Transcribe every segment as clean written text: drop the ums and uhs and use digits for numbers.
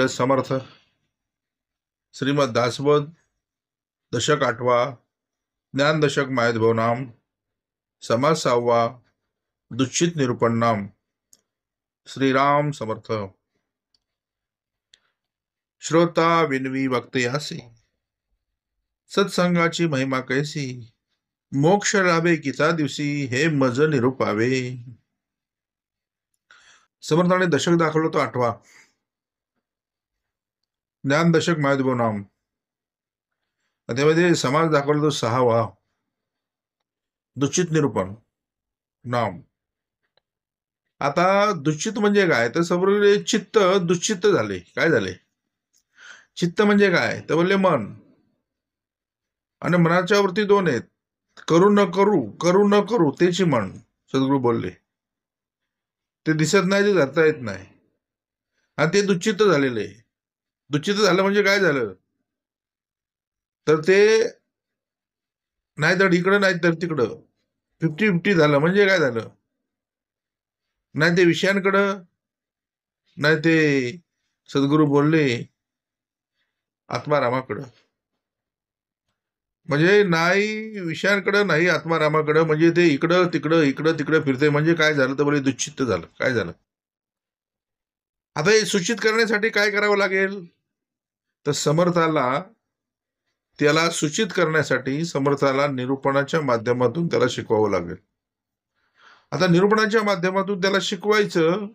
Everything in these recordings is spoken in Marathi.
समर्थ. श्रीमद दासबोध दशक 8वा, ज्ञान दशक मायद्भव नाम, समाज 6वा, दुच्छित निरूपण नाम. श्रीराम समर्थ. श्रोता विनवी वक्तयासी, सत्संगाची महिमा कैसी, मोक्ष लाभे किता दिवशी, हे मज निरूपावे. समर्थाने दशक दाखवलं तो 8वा, ज्ञान दशक मायद्भव नाम. त्यामध्ये समाज दाखवला तो 6वा, दुच्छित निरूपण नाम. आता दुच्छित म्हणजे काय, तर समोर चित्त दुच्छित झाले. काय झाले? चित्त म्हणजे काय तर बोलले मन, आणि मनाच्या वरती 2 आहेत, करू न करू, करू न करू, त्याची मन. सद्गुरू बोलले ते दिसत नाही, ते धरता येत नाही, आणि ते दुच्छित झालेले. दुच्छित झालं म्हणजे काय झालं, तर ते नाही तर इकडं नाही तर तिकडं 50-50 झालं. म्हणजे काय झालं, नाही ते विषयांकडं, नाही ते सद्गुरू बोलले आत्मारामाकडं. म्हणजे नाही विषयांकडं नाही आत्मारामाकडं, म्हणजे ते इकडं तिकडं फिरते. म्हणजे काय झालं तर बोले दुच्छित झालं. काय झालं? आता हे सूचित करण्यासाठी काय करावं लागेल, तर समर्थाला, त्याला सूचित करण्यासाठी समर्थाला निरूपणाच्या माध्यमातून त्याला शिकवावं लागेल. आता निरूपणाच्या माध्यमातून त्याला शिकवायचं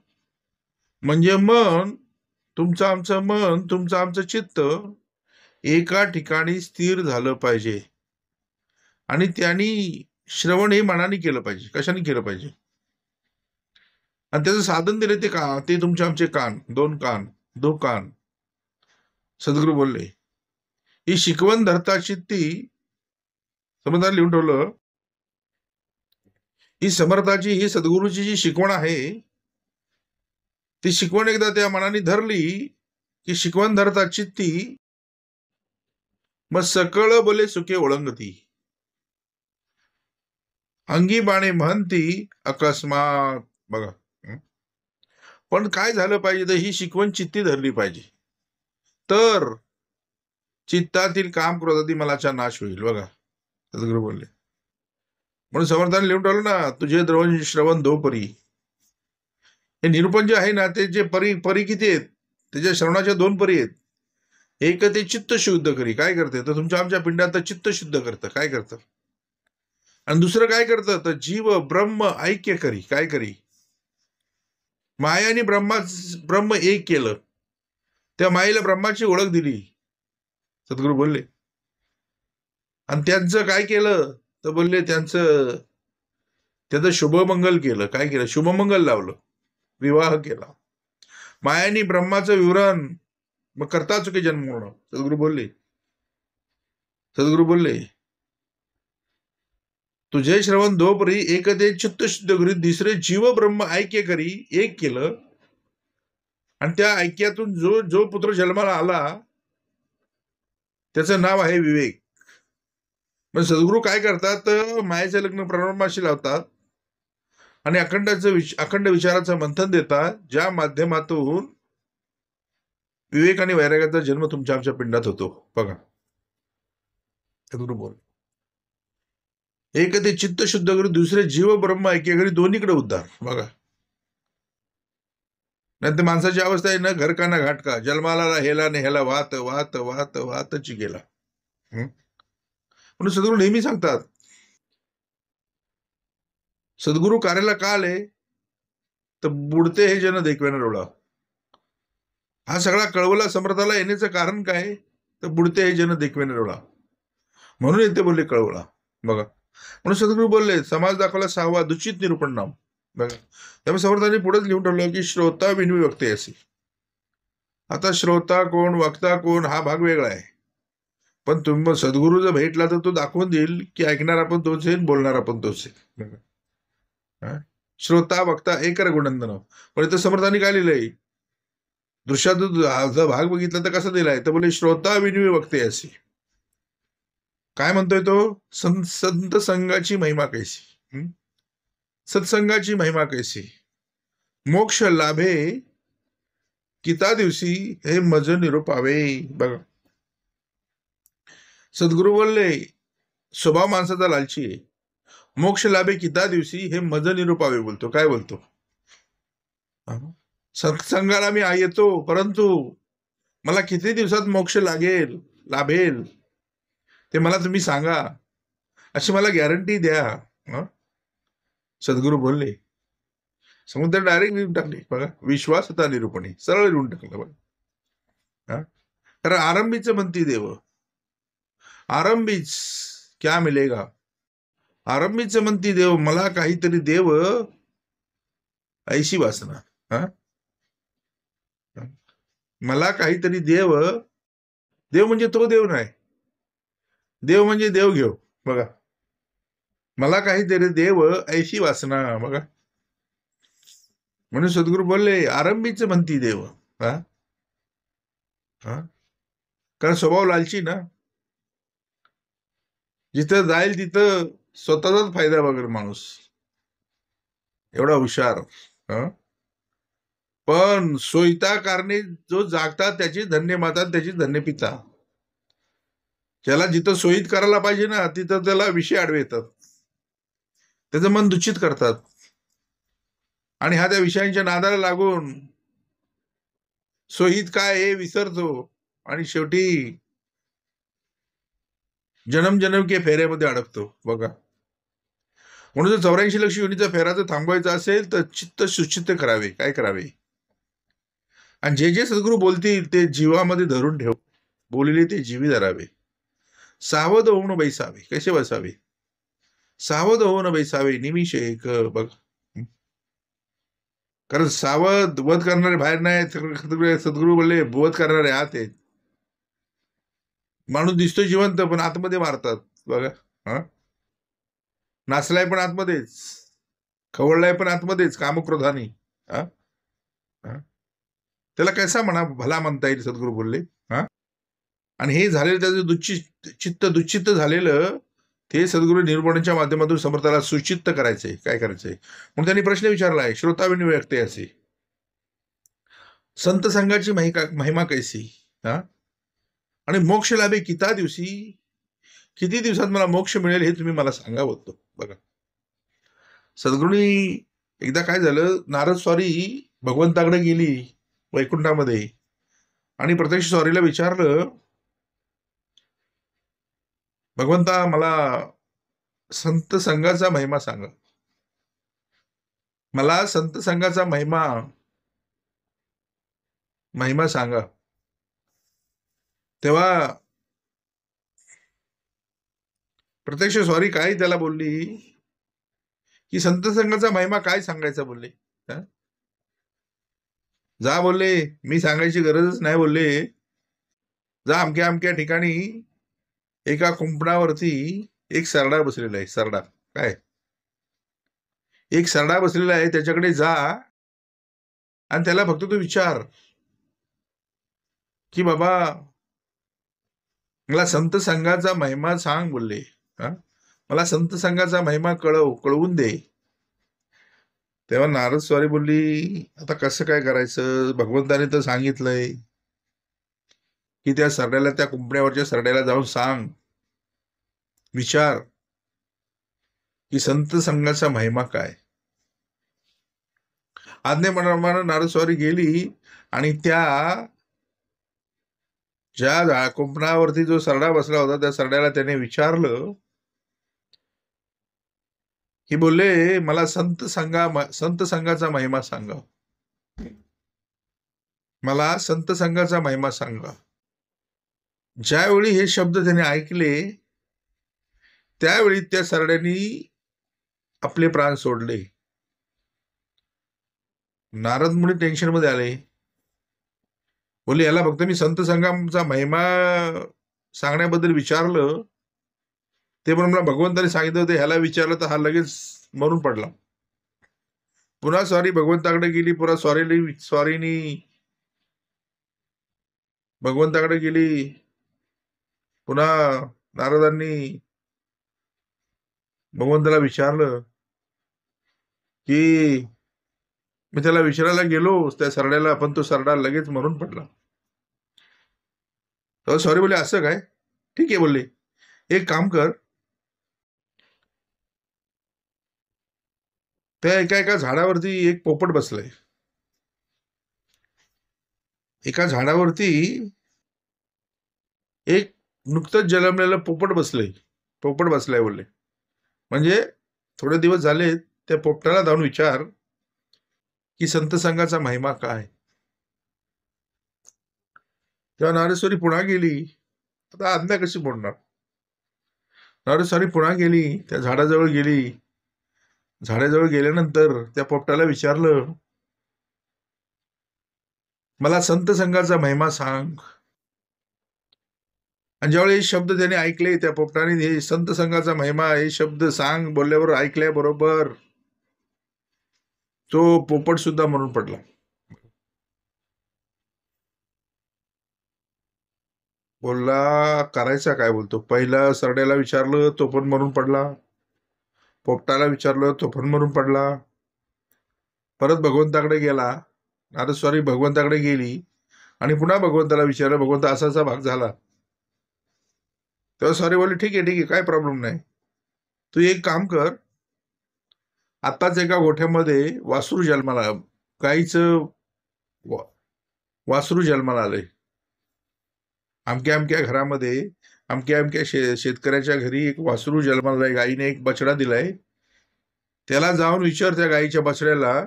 म्हणजे मन, तुमचं आमचं मन, तुमचं आमचं चित्त एका ठिकाणी स्थिर झालं पाहिजे. आणि त्यांनी श्रवण हे मनाने केलं पाहिजे. कशाने केलं पाहिजे? आणि त्याचं साधन दिले ते तुमचे आमचे कान, 2 कान, 2 कान. सद्गुरू बोलले ही शिकवण धरता चित्ती, समर्थाने लिहून ठेवलं, ही समर्थाची, ही सद्गुरूची जी शिकवण आहे, ती शिकवण एकदा त्या मनाने धरली की शिकवण धरता चित्ती, मग सकळ बोले सुखे ओळंगती, अंगी बाणे म्हणती अकस्मात. बघा, पण काय झालं पाहिजे, तर ही शिकवण चित्ती धरली पाहिजे, तर चित्तातील काम क्रोधादी मलाचा नाश होईल. बघा, सद्गुरू बोलले. म्हणून समर्थाने लिहून ठेवलं ना, तुझे द्रवण श्रवण 2 परी. हे निरूपण जे आहे ना, ते जे परी किती आहेत, त्याच्या श्रवणाच्या 2 परी आहेत. एक ते चित्त शुद्ध करी. काय करते, तर तुमच्या आमच्या पिंडात चित्त शुद्ध करतं. काय करतं? आणि दुसरं काय करतं, तर जीव ब्रह्म ऐक्य करी. काय करी? मायाने ब्रह्म एक केलं, त्या मायेला ब्रह्माची ओळख दिली. सद्गुरू बोलले. आणि त्यांचं काय केलं, तर बोलले त्याचं शुभमंगल केलं. काय केलं? शुभमंगल लावलं, विवाह केला. मायानी ब्रह्माचं विवरण, मग करता चुके जन्म होणं. सद्गुरू बोलले तुझे श्रवण 2 परी, एक ते चित्त शुद्ध करी, दुसरे जीव ब्रह्म ऐक्य करी. एक केलं, आणि त्या ऐक्यातून जो पुत्र जन्माला आला त्याचं नाव आहे विवेक. मग सद्गुरू काय करतात, तर मायेचं लग्न ब्रह्माशी लावतात आणि अखंड विचाराचं मंथन देतात, ज्या माध्यमातून विवेक आणि वैराग्याचा जन्म तुमच्या आमच्या पिंडात होतो. बघा, सद्गुरू बोल एक ते चित्त शुद्ध करी, दुसरे जीव ब्रह्म ऐक्य करी, दोन्हीकडे उद्धार. बघा, नाही तर माणसाची अवस्था आहे ना, घर का ना घाट का, जन्माला हेला नेहला, वाहत वाहत वाहत वाहतच गेला. म्हणून सद्गुरू नेहमी सांगतात, सद्गुरू कार्याला का आले, तर बुडते हे जन देखवेना डोळा. हा सगळा कळवला समर्थाला येण्याचं कारण काय, तर बुडते हे जन देखवेना डोळा, म्हणून येते बोलले कळवला. बघा, म्हणून सद्गुरू बोलले समाज दाखवला 6वा, दुच्छित निरूपण नाम. बघा, त्यामुळे समर्थांनी पुढेच लिहून ठेवलं की श्रोता विनवी वक्तयासी. आता श्रोता कोण, वक्ता कोण, हा भाग वेगळा आहे. पण तुम्ही सद्गुरू जर भेटला तर तो दाखवून देईल की ऐकणार आपण तोच आहे, बोलणार आपण तोच आहे. श्रोता वक्ता एकर गुणंदन. पण इथं समर्थांनी काय लिहिलंय, दृश्यात भाग बघितला तर कसा दिलाय, तर बोले श्रोता विनवी वक्तयासी. काय म्हणतोय तो, संत संघाची महिमा कैसी, सत्संगाची महिमा कैसी, मोक्ष लाभे किता दिवशी हे मज निरोपावे. बघा, सद्गुरू बोलले स्वभाव माणसाचा लालची आहे. मोक्ष लाभे किता दिवशी हे मज निरोपावे बोलतो. काय बोलतो? सत्संगाला मी येतो, परंतु मला किती दिवसात मोक्ष लाभेल ते मला तुम्ही सांगा, अशी मला गॅरंटी द्या. सद्गुरू बोलले. समुद्र डायरेक्ट लिहून टाकले. बघा, विश्वासता निरूपणे सरळ लिहून टाकलं. बघा, कारण आरंभीच म्हणती देव, आरंभीच क्या मिलेगा. आरंभीच म्हणती देव, मला काहीतरी देव ऐशी वासना. मला काहीतरी देव म्हणजे तो देव नाही, देव म्हणजे देव घेऊ. बघा, मला काहीतरी देव ऐशी वासना. बघा, म्हणून सद्गुरू बोलले आरंभीच म्हणती देव. कारण स्वभाव लालची ना, जिथं जाईल तिथं स्वतःचाच फायदा बघेल माणूस, एवढा हुशार. पण सोयता कारणे जो जागतात त्याची धन्य माता, त्याची धन्य पिता. ज्याला जिथं सोयीत करायला पाहिजे ना, तिथं त्याला विषय आडवे येतात, त्याचं मन दूषित करतात, आणि हा त्या विषयांच्या नादाला लागून सोयीत काय हे विसरतो, आणि शेवटी जन्म के फेऱ्यामध्ये अडकतो. बघा, म्हणून जर 84 लक्ष योनीचा फेरा जर थांबवायचा असेल तर चित्त सुचित्त करावे. काय करावे? आणि जे जे सद्गुरू बोलतील ते जीवामध्ये धरून ठेव, बोलले ते जीवी धरावे. सावध होऊन बैसावे. कसे बसावे? सावध होऊन बैसावे. निमिष एक. बघ, कारण सावध वध करणारे बाहेर नाही, सद्गुरू बोलले वध करणारे आत आहेत. माणूस दिसतो जिवंत पण आतमध्ये मारतात. बघा, नाचलाय पण आतमध्येच, खवळलाय पण आतमध्येच, कामक्रोधानी. त्याला कैसा भला म्हणता येईल? सद्गुरू बोलले. आणि हे झालेलं त्याचं चित्त दुच्चित्त झालेलं ते सद्गुरू निर्गुणाच्या माध्यमातून समर्थाला सुचित्त करायचंय. काय करायचंय? म्हणून त्यांनी प्रश्न विचारलाय, श्रोताविनी व्यक्त असे, संत संघाची महिमा कैसी. आणि मोक्ष लाभे किता दिवशी, किती दिवसात मला मोक्ष मिळेल हे तुम्ही मला सांगा बोलतो. बघा, सद्गुरूंनी एकदा काय झालं, नारद स्वारी भगवंताकडे गेली वैकुंठामध्ये, आणि प्रत्यक्ष स्वारीला विचारलं, भगवंता मला संत संघाचा महिमा सांगा, मला संत संघाचा महिमा सांगा. तेव्हा प्रत्यक्ष स्वारी काय त्याला बोलली की संत संघाचा महिमा काय सांगायचा बोलले. जा बोलले, मी सांगायची गरजच नाही बोलले. जा अमक्या अमक्या ठिकाणी एका कुंपणावरती एक सरडा बसलेला आहे. सरडा काय, एक सरडा बसलेला आहे, त्याच्याकडे जा आणि त्याला फक्त तू विचार की बाबा मला संत संघाचा महिमा सांग बोलले. मला संत संघाचा महिमा कळवून दे. तेव्हा नारद स्वारी बोलली, आता कसं काय करायचं? भगवंताने तर सांगितलंय की त्या सरड्याला, त्या कुंपण्यावरच्या सरड्याला जाऊन सांग, विचार की संत संघाचा महिमा काय. आज्ञेप्रमाणे नारद स्वारी गेली आणि त्या ज्या कुंपणावरती जो सरडा बसला होता त्या सरड्याला त्याने विचारलं की बोलले मला संत संघाचा महिमा सांगा, मला संत संघाचा महिमा सांगा. ज्यावेळी हे शब्द त्याने ऐकले त्यावेळी त्या सरड्यानी आपले प्राण सोडले. नारद मुनी टेन्शन मध्ये आले. बोलले याला फक्त मी संत संघाचा महिमा सांगण्याबद्दल विचारलं, ते पण मला भगवंताने सांगितलं होतं, ह्याला विचारलं तर हा लगेच मरून पडला. पुन्हा स्वारी भगवंताकडे गेली, पुन्हा स्वारीनी भगवंताकडे गेली. पुन्हा नारदांनी भगवंताला विचारलं की मी त्याला विचारायला गेलो त्या सरड्याला, पण तो सरडा लगेच मरून पडला. तर सॉरी बोलले, असं काय? ठीक आहे बोलले, एक काम कर, त्या एका एका झाडावरती एक पोपट बसलाय. एका झाडावरती एक नुकतंच जन्मलेलं पोपट बसलाय बोलले. म्हणजे थोडे दिवस झाले, त्या पोपटाला जाऊन विचार की संत संघाचा महिमा काय. तेव्हा नारेश्वरी पुन्हा गेली. आता आज्ञा कशी बोलणार? नारेश्वरी पुन्हा गेली, त्या झाडाजवळ गेली. झाडाजवळ गेल्यानंतर त्या पोपटाला विचारलं, मला संत संघाचा महिमा सांग. आणि ज्यावेळी हे शब्द त्याने ऐकले, त्या पोपटाने हे संत संघाचा महिमा हे शब्द सांग बोलल्यावर ऐकल्याबरोबर तो पोपट सुद्धा मरून पडला. बोलला करायचा काय? बोलतो, पहिला सरड्याला विचारलं तो पण मरून पडला, पोपटाला विचारलं तो पण मरून पडला, परत भगवंताकडे गेला, नारस्वारी भगवंताकडे गेली आणि पुन्हा भगवंताला विचारलं, भगवंत असाचा भाग झाला. तेव्हा सॉरी बोलले, ठीक आहे काय प्रॉब्लेम नाही, तू एक काम कर, आताच एका गोठ्यामध्ये वासरू जन्माला, गाईचं वासरू जन्माला आलंय. अमक्या अमक्या घरामध्ये, अमक्या अमक्या शेतकऱ्याच्या घरी एक वासरू जन्माला आलंय, गाईने एक बछडा दिलाय. त्याला जाऊन विचार त्या गाईच्या बछड्याला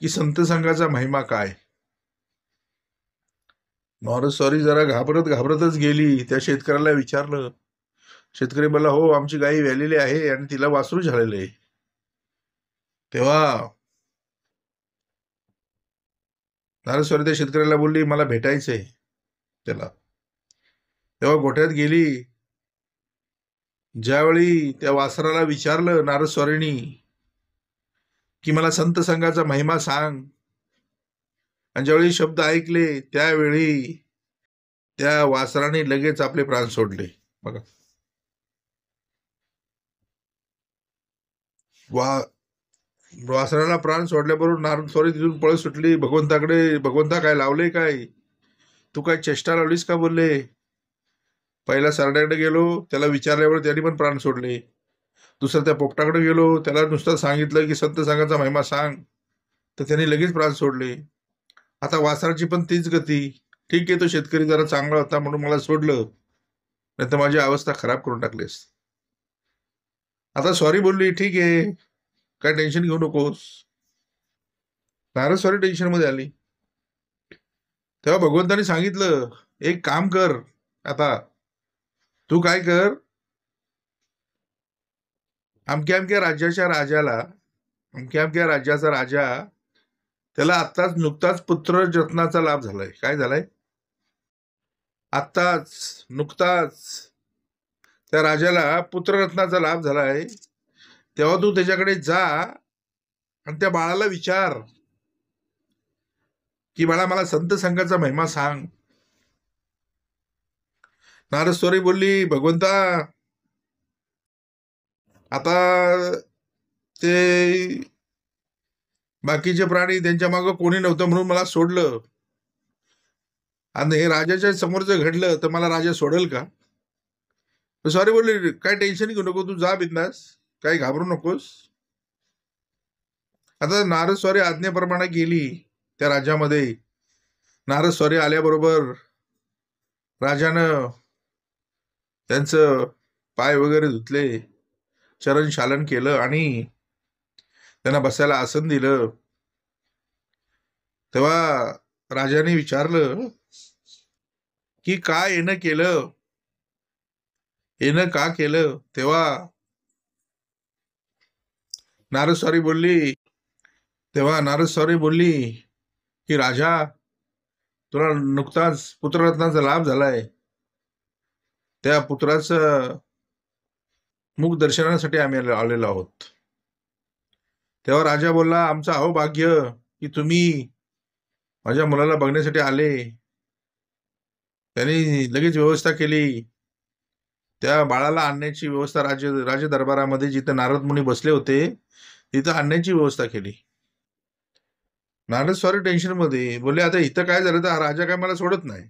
की संत संघाचा महिमा काय. सॉरी जरा घाबरतच गेली, त्या शेतकऱ्याला विचारलं. शेतकरी बोलला, हो आमची गाई व्यालेली आहे आणि तिला वासरू झालेलं आहे. तेव्हा नारस्वारी त्या शेतकऱ्याला बोलली, मला भेटायचंय त्याला. तेव्हा गोठ्यात गेली. ज्यावेळी त्या वासराला विचारलं नारस्वारीनी की मला संत संघाचा महिमा सांग, आणि ज्यावेळी शब्द ऐकले त्यावेळी त्या वासराने लगेच आपले प्राण सोडले. बघा, वासराला प्राण सोडल्याबरोबर नारस्वारी तिथून पळ सुटली भगवंताकडे. भगवंता काय लावले काय? तू काय चेष्टा लावलीस का? बोलले. पहिला सरड्याकडे गेलो, त्याला विचारल्यावर त्यांनी पण प्राण सोडले. दुसरं त्या पोपटाकडे गेलो, त्याला नुसतं सांगितलं की संत संघाचा महिमा सांग, तर त्यांनी लगेच प्राण सोडले. आता वासराची पण तीच गती. ठीक आहे, तो शेतकरी जरा चांगला होता म्हणून मला सोडलं, नाही तर माझी अवस्था खराब करून टाकलीस. आता सॉरी बोलली, ठीक आहे, काय टेन्शन घेऊ नकोस. नारद सॉरी टेन्शन मध्ये आली. तेव्हा भगवंतानी सांगितलं, एक काम कर, आता तू काय कर, अमक्या अमक्या राज्याच्या राजाला, अमक्या अमक्या राज्याचा राजा, त्याला नुकताच पुत्र रत्नाचा लाभ झालाय. काय झालाय? नुकताच त्या राजाला पुत्ररत्नाचा लाभ झालाय. तेव्हा तू त्याच्याकडे जा आणि त्या बाळाला विचार की बाळा मला संत संघाचा महिमा सांग. नारस्वारी बोलली, भगवंता आता ते बाकीचे प्राणी त्यांच्या मागं कोणी नव्हतं म्हणून मला सोडलं, आणि हे राजाच्या समोर जर घडलं तर मला राजा सोडेल का? सॉरी बोलले, काय टेन्शन घेऊ नको, तू जा बिंदास, काही घाबरू नकोस. आता नारस्वारी आज्ञेप्रमाणे गेली त्या राज्यामध्ये. नारस्वारी आल्याबरोबर राजानं त्यांचं पाय वगैरे धुतले, चरण शालन केलं आणि त्यांना बसायला आसन दिलं. तेव्हा राजाने विचारलं की काय येणं केलं, येणं का केलं? तेव्हा नारस्वारी बोलली की राजा, तुला नुकताच पुत्ररत्नाचा लाभ झालाय, त्या पुत्राचं मुख दर्शनासाठी आम्ही आलेलो आहोत. तेव्हा राजा बोलला, आमचं अहोभाग्य की तुम्ही माझ्या मुलाला बघण्यासाठी आले. त्यांनी लगेच व्यवस्था केली. त्या बाळाला आणण्याची व्यवस्था राज दरबारामध्ये जिथे नारद मुनी बसले होते तिथं आणण्याची व्यवस्था केली. नारद स्वारी टेन्शन मध्ये बोलले, आता इथं काय झालं तर हा राजा काय मला सोडत नाही.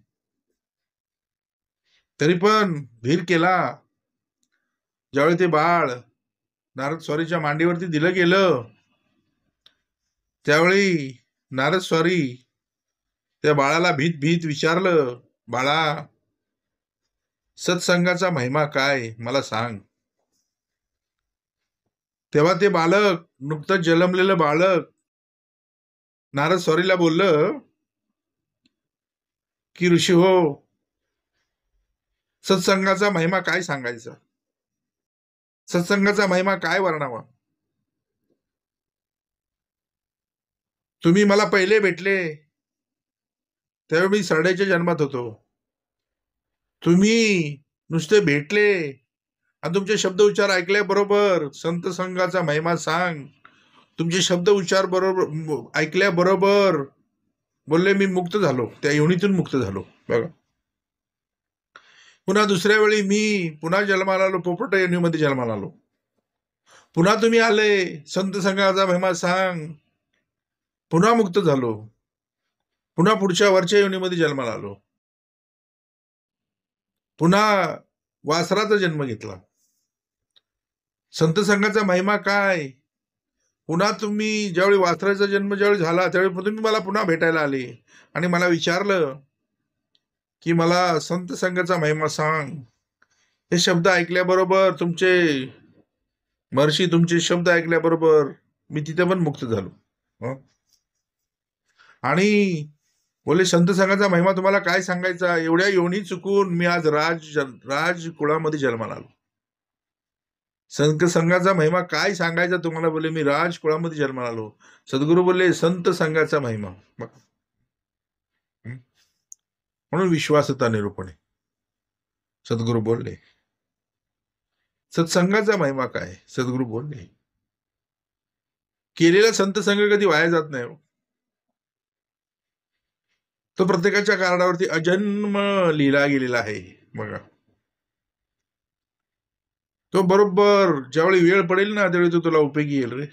तरी पण धीर केला. ज्यावेळी ते बाळ नारद स्वारीच्या मांडीवरती दिलं गेलं, त्यावेळी नारद स्वारी त्या बाळाला भीत भीत विचारलं, बाळा, सत्संगाचा महिमा काय मला सांग. तेव्हा ते बालक, नुकतंच जन्मलेलं बालक नारद स्वारीला बोललं की ऋषी हो, सत्संगाचा महिमा काय सांगायचा, सत्संगाचा महिमा काय वर्णावा. तुम्ही मला पहिले भेटले त्यावेळी मी सरड्याच्या जन्मात होतो. तुम्ही नुसते भेटले आणि तुमचे शब्द उच्चार ऐकल्याबरोबर संत संघाचा महिमा सांग, तुमचे शब्द उच्चार बरोबर ऐकल्याबरोबर बोलले मी मुक्त झालो, त्या योनीतून मुक्त झालो. बघा, पुन्हा दुसऱ्या वेळी मी पुन्हा जन्माला आलो, पोपट योनीमध्ये जन्माला आलो. पुन्हा तुम्ही आले, संत संघाचा महिमा सांग, पुन्हा मुक्त झालो. पुन्हा पुढच्या वरच्या योनीमध्ये जन्माला आलो. पुन्हा वासराचा जन्म घेतला. संत संघाचा महिमा काय. पुन्हा तुम्ही ज्यावेळी वासराचा जन्म ज्यावेळी झाला त्यावेळी तुम्ही मला पुन्हा भेटायला आले आणि मला विचारलं की मला संत संघाचा महिमा सांग. हे शब्द ऐकल्याबरोबर तुमचे महर्षी, तुमचे शब्द ऐकल्याबरोबर मी तिथे पण मुक्त झालो. आणि बोले संत संघाचा महिमा तुम्हाला काय सांगायचा, एवढ्या योनी चुकून मी आज राज कुळामध्ये जन्माला आलो. संत संघाचा महिमा काय सांगायचा तुम्हाला, बोले मी राज कुळामध्ये जन्माला आलो. सद्गुरू बोलले संत संघाचा महिमा. म्हणून विश्वासता निरूपणे सद्गुरू बोलले. सत्संगाचा महिमा काय, सद्गुरू बोलले. केलेला संत संघ कधी वाया जात नाही. तो प्रत्येकाच्या कारणावरती अजन्म लिहिला गेलेला आहे. बघा, तो बरोबर ज्यावेळी वेळ पडेल ना त्यावेळी तो तुला उपयोगी येईल रे.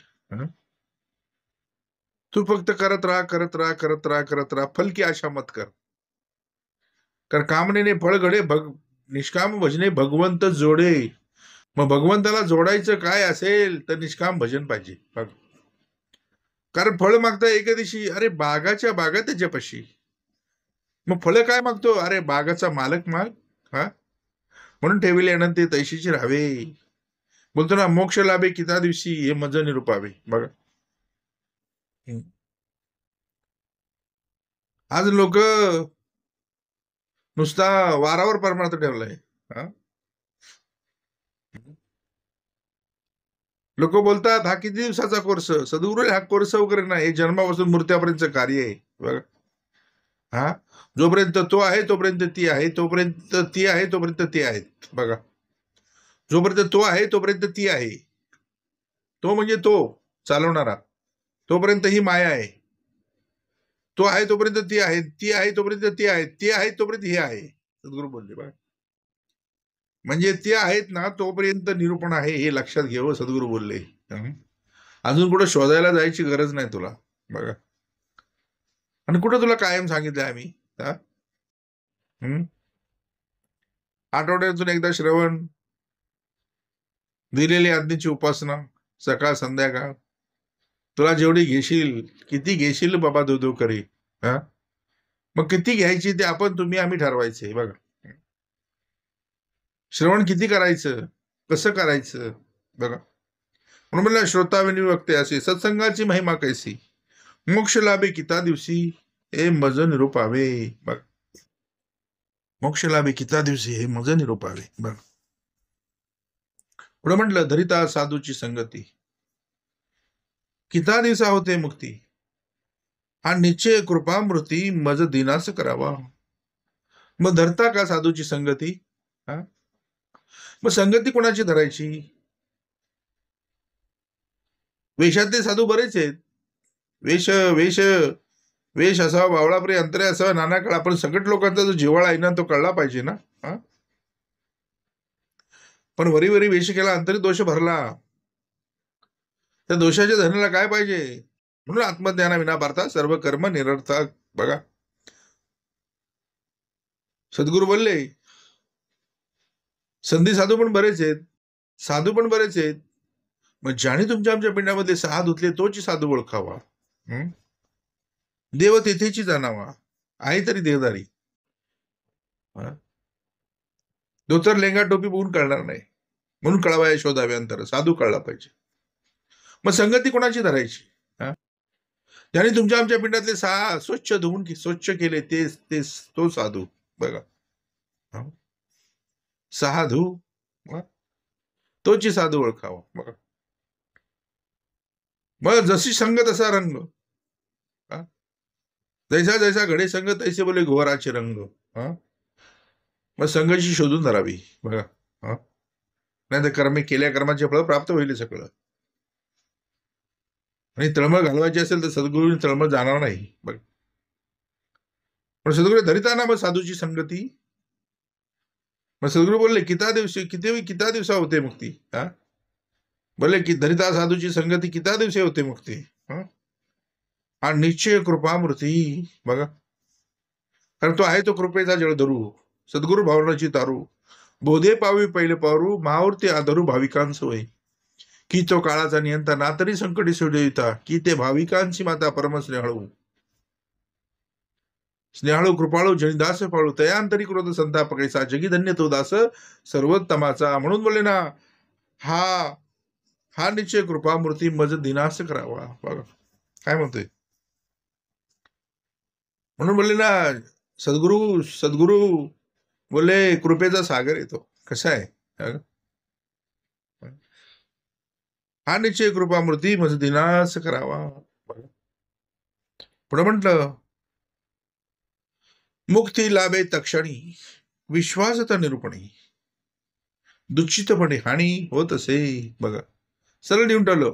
तू फक्त करत राहा, करत राहा, करत राहा, करत राहा. फल की आशा मत कर. कारण कामनेने फळ घडे, निष्काम भजने भगवंत जोडे. मग भगवंताला जोडायचं काय असेल तर निष्काम भजन पाहिजे. कारण फळ मागता एके दिवशी, अरे बागाच्या बागा त्याच्यापाशी. मग फळ काय मागतो, अरे बागाचा मालक माग. म्हणून ठेविले अनंत तैशीची राहावे. बोलतो ना, मोक्ष लाभे किता दिवशी हे मज निरूपावे. बघा, आज लोक नुसता वारावर परमार्थ ठेवलाय. लोक बोलतात हा किती दिवसाचा कोर्स. सद्गुरू हा कोर्स वगैरे नाही, हे जन्मापासून मृत्यापर्यंतचं कार्य आहे. बघा, जोपर्यंत तो आहे तोपर्यंत ती आहे, तोपर्यंत ती आहे तोपर्यंत ते आहेत. बघा, जोपर्यंत तो आहे तोपर्यंत ती आहे. तो म्हणजे तो चालवणारा, तोपर्यंत ही माया आहे. तो आहे तोपर्यंत ती आहे, ती आहे तोपर्यंत ती आहे, ती आहे तोपर्यंत हे आहे. सद्गुरू बोलले. बघा, म्हणजे ते आहेत ना तोपर्यंत निरूपण आहे, हे लक्षात घ्यावं. सद्गुरू बोलले. अजून कुठं शोधायला जायची गरज नाही तुला. बघा, आणि कुठं तुला कायम सांगितलंय आम्ही. आठवड्यातून एकदा श्रवण, दिलेली आज्ञेची उपासना, सकाळ संध्याकाळ. तुला जेवढी घेशील, किती घेशील बाबा दो करी. मग किती घ्यायची ते आपण तुम्ही आम्ही ठरवायचे. बघा, श्रवण किती करायचं, कसं करायचं. बघा, म्हणून म्हणलं श्रोताविनी वक्ते असे सत्संगाची महिमा कैसी, मोक्ष लाभे किता दिवशी हे मज निरूपावे. बघ, मोक्ष लाभे किता दिवशी हे मज निरूपावे. बघ, पुढे म्हटलं धरिता साधूची संगती, किता दिवसा होते मुक्ती, हा निश्चय कृपामृती मज दिनास करावा. मग धरता का साधूची संगती. मग संगती कोणाची धरायची. वेशातले साधू बरेच आहेत. वेश वेश वेश असावा, बावळापरी अंतरे असावा, नाना काळ. आपण सगळ्या लोकांचा जो जिव्हाळा आहे ना तो कळला पाहिजे ना. पण वरी वरी वेश केला, अंतरी दोष भरला. त्या दोषाच्या धनाला काय पाहिजे. म्हणून आत्मज्ञानाविना भारता सर्व कर्म निरर्थक. बघा सद्गुरू बोलले संधी साधू पण बरेच आहेत, साधू पण बरेच आहेत. मग ज्याने तुमच्या आमच्या पिंडामध्ये 6 धुतले तोच साधू ओळखावा. देव तेथेची जाणावा, आहे तरी देवदारी. धोतर लेंगा टोपी बघून कळणार नाही, म्हणून कळावा शोधावे अंतर, साधू कळला पाहिजे. मग संगती कोणाची धरायची? ज्याने तुमच्या आमच्या पिंडातले 6 स्वच्छ धुवून स्वच्छ केले ते तो साधू. बघा 6 धू तोची साधू ओळखावा. बघा मग जशी संग तसा रंग, जैसा जैसा घडे संग तैसे बोले घोराचे रंग. मग संघाची शोधून धरावी. बघा नाही तर कर्मे केल्या कर्माचे फळ प्राप्त होईल सगळं. आणि तळमळ घालवायची असेल तर सद्गुरूंनी तळमळ जाणार नाही. बघ पण सद्गुरू धरिताना मग साधूची संगती. मग सद्गुरू बोलले किता दिवसा होते मुक्ती. बोलले की धरिता साधूची संगती किता दिवसे होते मुक्ती. हा निश्चय कृपामूर्ती. बघा कारण तो आहे तो कृपेचा जळ धरू, सद्गुरू भावनाची तारू, बोधे पावी पहिले पारू, मावरती आधरू भाविकांच वय. की तो काळाचा नियंता ना तरी संकटी सोडविता, की ते भाविकांची माता परम स्नेहाळू. स्नेहाळू कृपाळू जनिदास पाळू, तयांतरी क्रोध संताप कैसा, जगी धन्य तो दास सर्वोत्तमाचा. म्हणून बोलले ना हा निश्चय कृपामूर्ती मज दिनास करावा. बघा काय म्हणतोय. म्हणून बोलले ना सद्गुरू बोलले कृपेचा सागर येतो. कसा आहे हा निश्चय कृपामूर्ती मज दिनास करावा. पुढे म्हटलं मुक्ती लाभे तक्षणी विश्वासता निरूपणी, दुच्छितपणे हानी होत असे. बघा सरळ लिहून ठेवलं.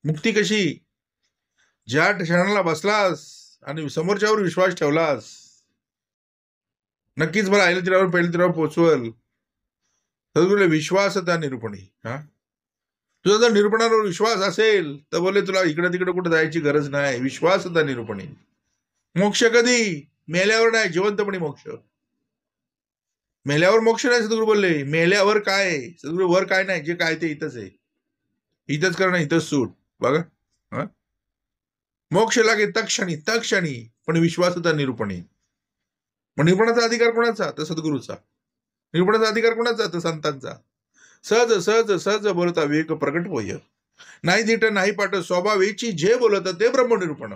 मुक्ती कशी? ज्या क्षणाला बसलास आणि समोरच्यावर विश्वास ठेवलास, नक्कीच मला आईला तिरावर पहिल्या तिरावर पोचवल. सद्गुरूला विश्वासता निरूपणी. तुझा जर निरूपणावर विश्वास असेल तर बोले तुला इकडे तिकडे कुठे जायची गरज नाही. विश्वासता निरूपणी. मोक्ष कधी? मेल्यावर नाही, जिवंतपणी मोक्ष. मेल्यावर मोक्ष नाही सद्गुरू बोलले. मेल्यावर काय? सद्गुरू वर काय नाही, जे काय ते इथंच आहे. इथंच करणं, इथंच सूट. बघा मोक्ष लागे तक्षणी पण विश्वासता निरूपणी. मग निरूपणाचा अधिकार कोणाचा? तर सद्गुरूचा. निरूपणाचा अधिकार कोणाचा? तर संतांचा. सहज सहज सहज बोलता विवेक प्रगट होय, नाही दिट नाही पाठ स्वभावेची जे बोलत ते ब्रह्मनिरूपण.